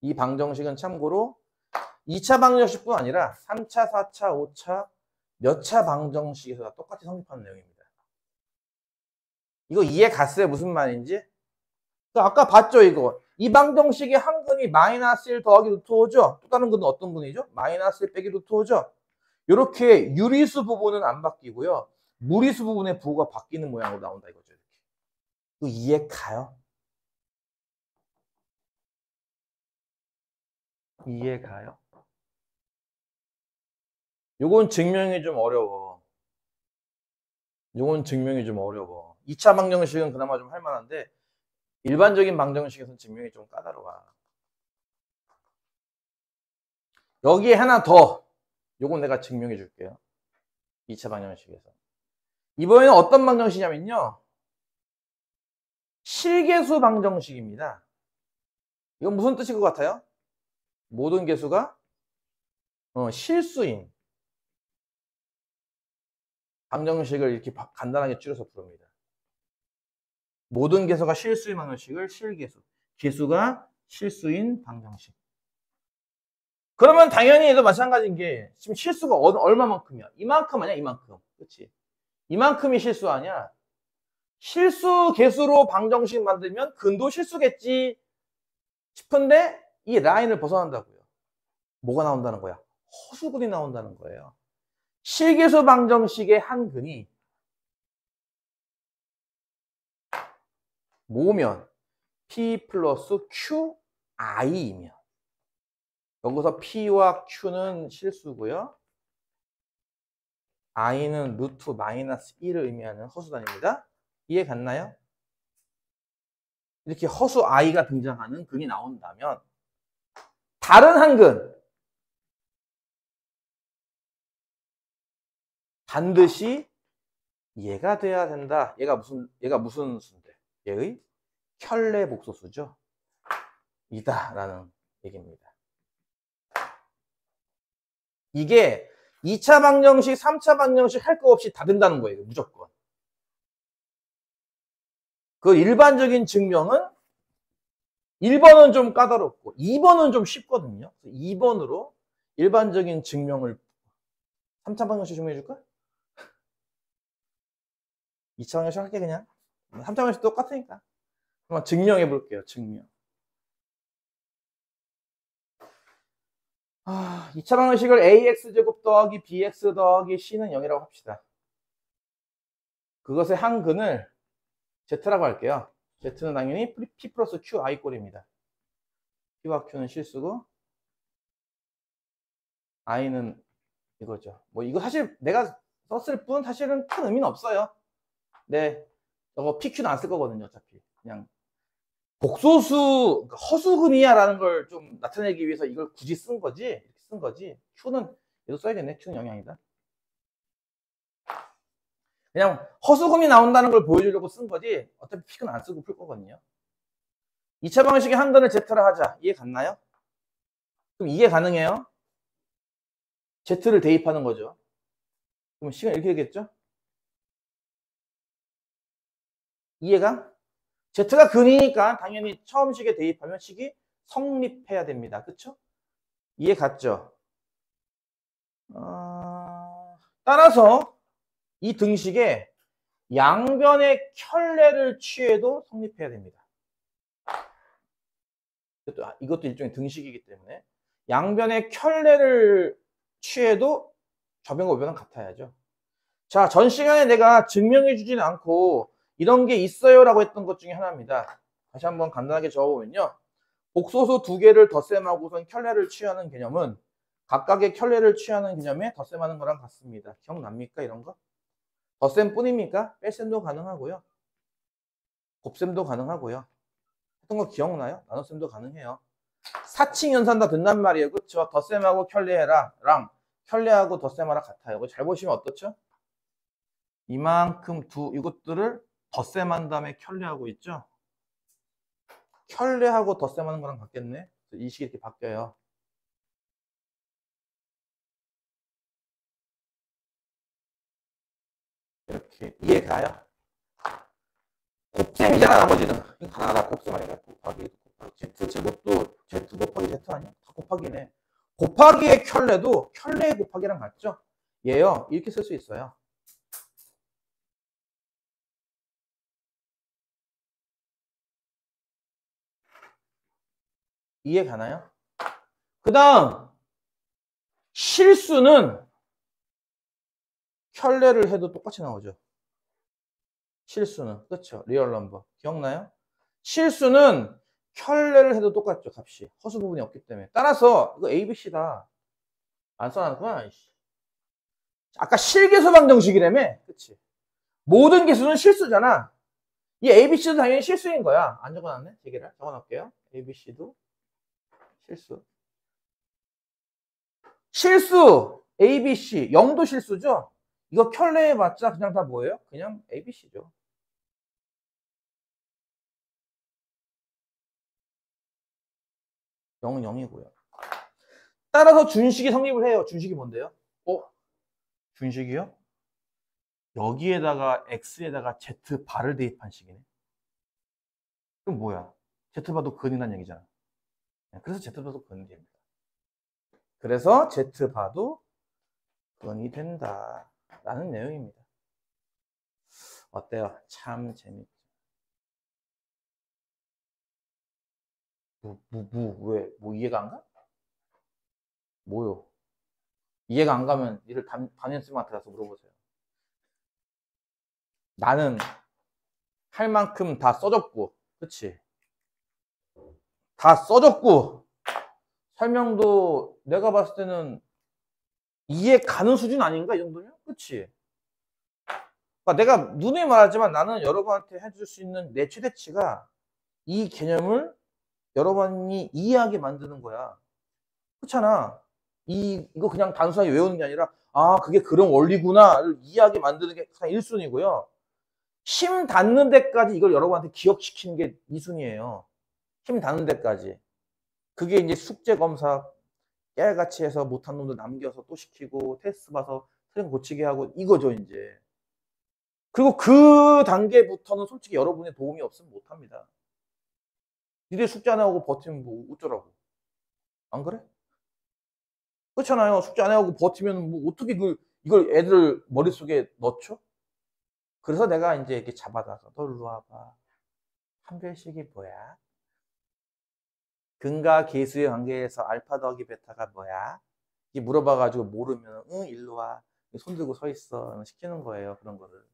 이 방정식은 참고로 2차 방정식뿐 아니라 3차, 4차, 5차 몇 차 방정식에서 똑같이 성립하는 내용입니다. 이거 이해 갔어요? 무슨 말인지? 아까 봤죠, 이거. 이 방정식의 한근이 마이너스 1 더하기 루트 5죠? 또 다른 근은 어떤 근이죠? 마이너스 1 빼기 루트 5죠? 이렇게 유리수 부분은 안 바뀌고요. 무리수 부분의 부호가 바뀌는 모양으로 나온다 이거죠. 이렇게. 이거 이해 가요? 이해 가요? 요건 증명이 좀 어려워. 요건 증명이 좀 어려워. 2차 방정식은 그나마 좀 할만한데 일반적인 방정식에서는 증명이 좀 까다로워. 여기에 하나 더. 요건 내가 증명해 줄게요. 2차 방정식에서. 이번에는 어떤 방정식이냐면요. 실계수 방정식입니다. 이건 무슨 뜻일 것 같아요? 모든 계수가 실수인 방정식을 이렇게 간단하게 줄여서 부릅니다. 모든 계수가 실수인 방정식을 실계수. 계수가 실수인 방정식. 그러면 당연히 얘도 마찬가지인 게 지금 실수가 얼마만큼이야? 이만큼 아니야? 이만큼. 그렇지? 이만큼이 실수 아니야? 실수 계수로 방정식 만들면 근도 실수겠지 싶은데 이 라인을 벗어난다고요. 뭐가 나온다는 거야? 허수근이 나온다는 거예요. 실계수 방정식의 한 근이 뭐면 P 플러스 QI이면 여기서 P와 Q는 실수고요. I는 루트 마이너스 1을 의미하는 허수단입니다. 이해 갔나요? 이렇게 허수 I가 등장하는 근이 나온다면 다른 한 근 반드시 얘가 돼야 된다. 얘가 무슨 수인데? 얘의 켤레 복소수죠. 이다라는 얘기입니다. 이게 2차 방정식, 3차 방정식 할 거 없이 다 된다는 거예요. 무조건. 그 일반적인 증명은 1번은 좀 까다롭고 2번은 좀 쉽거든요. 2번으로 일반적인 증명을 3차 방정식 증명해 줄까? 2차 방정식 할게 그냥. 3차 방정식 똑같으니까. 한번 증명해 볼게요. 증명. 2차 방정식을 ax제곱 더하기 bx 더하기 c는 0이라고 합시다. 그것의 한 근을 z라고 할게요. z는 당연히 p 플러스 qi 꼴입니다. p와 q는 실수고 i는 이거죠. 뭐 이거 사실 내가 썼을 뿐 사실은 큰 의미는 없어요. 네, 저거 pq는 안 쓸 거거든요. 어차피 그냥 복소수 허수근이야 라는 걸 좀 나타내기 위해서 이걸 굳이 쓴 거지. 이렇게 쓴 거지. q는 얘도 써야겠네. q는 0이 아니다. 그냥 허수근이 나온다는 걸 보여주려고 쓴 거지. 어차피 p는 안 쓰고 풀 거거든요. 2차 방식의 한 근을 z를 하자. 이해 갔나요? 그럼 이해 가능해요? z를 대입하는 거죠. 그럼 시간 이렇게 되겠죠? 이해가? z가 근이니까 당연히 처음 식에 대입하면 식이 성립해야 됩니다. 그쵸? 이해 갔죠? 따라서 이 등식에 양변의 켤레를 취해도 성립해야 됩니다. 이것도 일종의 등식이기 때문에 양변의 켤레를 취해도 저변과 우변은 같아야죠. 자, 전 시간에 내가 증명해 주지는 않고 이런 게 있어요 라고 했던 것 중에 하나입니다. 다시 한번 간단하게 적어보면요. 복소수 두 개를 덧셈하고선 켤레를 취하는 개념은 각각의 켤레를 취하는 개념에 덧셈하는 거랑 같습니다. 기억납니까? 이런 거? 덧셈 뿐입니까? 뺄셈도 가능하고요. 곱셈도 가능하고요. 했던 거 기억나요? 나눗셈도 가능해요. 사칭 연산 다 된단 말이에요. 그쵸? 덧셈하고 켤레해라 랑 켤레하고 덧셈하라 같아요. 잘 보시면 어떻죠? 이만큼 이것들을 덧셈한 다음에 켤레하고 있죠? 켤레하고 덧셈하는 거랑 같겠네? 이 식이 이렇게 바뀌어요. 이렇게 이해가요? 곱셈이잖아, 나머지는. 하나하나 곱셈하니까 곱하기 Z 제곱도 Z 곱하기 Z 아니야? 다 곱하기네. 곱하기의 켤레도 켤레의 곱하기랑 같죠? 얘요, 이렇게 쓸 수 있어요. 이해 가나요? 그 다음 실수는 켤레를 해도 똑같이 나오죠. 실수는 그렇죠. 리얼 넘버 기억나요? 실수는 켤레를 해도 똑같죠. 값이 허수 부분이 없기 때문에. 따라서 이거 ABC다. 안 써놨구나. 아까 실계수 방정식이라며. 그치? 모든 개수는 실수잖아. 이 ABC도 당연히 실수인 거야. 안 적어놨네. 세 개를 적어놓을게요. ABC도 실수. 실수 ABC 0도 실수죠. 이거 켤레 해봤자 그냥 다 뭐예요? 그냥 ABC죠. 영은 0이고요. 따라서 준식이 성립을 해요. 준식이 뭔데요? 준식이요? 여기에다가 X에다가 Z바를 대입한 식이네. 그럼 뭐야? Z바도 근이란 얘기잖아. 그래서 Z바도 근이 됩니다. 그래서 Z바도 근이 된다. 라는 내용입니다. 어때요? 참 재밌죠. 왜? 뭐 이해가 안 가? 뭐요? 이해가 안 가면 니를 담임쌤한테 가서 물어보세요. 나는 할 만큼 다 써줬고, 그치? 다 써줬고, 설명도 내가 봤을 때는 이해 가는 수준 아닌가? 이 정도면? 그치? 그러니까 내가 누누이 말하지만 나는 여러분한테 해줄 수 있는 내 최대치가 이 개념을 여러분이 이해하게 만드는 거야. 그렇잖아. 이거 그냥 단순하게 외우는 게 아니라, 아, 그게 그런 원리구나를 이해하게 만드는 게 가장 1순위고요. 힘 닿는 데까지 이걸 여러분한테 기억시키는 게 2순위예요. 힘 닿는 데까지. 그게 이제 숙제 검사 깨알같이 해서 못한 놈들 남겨서 또 시키고 테스트 봐서 틀린 거 고치게 하고 이거죠, 이제. 그리고 그 단계부터는 솔직히 여러분의 도움이 없으면 못합니다. 니들 숙제 안 하고 버티면 뭐 어쩌라고. 안 그래? 그렇잖아요. 숙제 안 하고 버티면 뭐 어떻게 이걸 애들 머릿속에 넣죠? 그래서 내가 이제 이렇게 잡아다서 너 일로 와봐. 한별식이 뭐야? 근과 계수의 관계에서 알파 더하기 베타가 뭐야? 이게 물어봐가지고 모르면 응 일로 와. 손 들고 서 있어. 시키는 거예요. 그런 거를.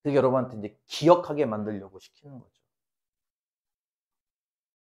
그게 여러분한테 이제 기억하게 만들려고 시키는 거죠.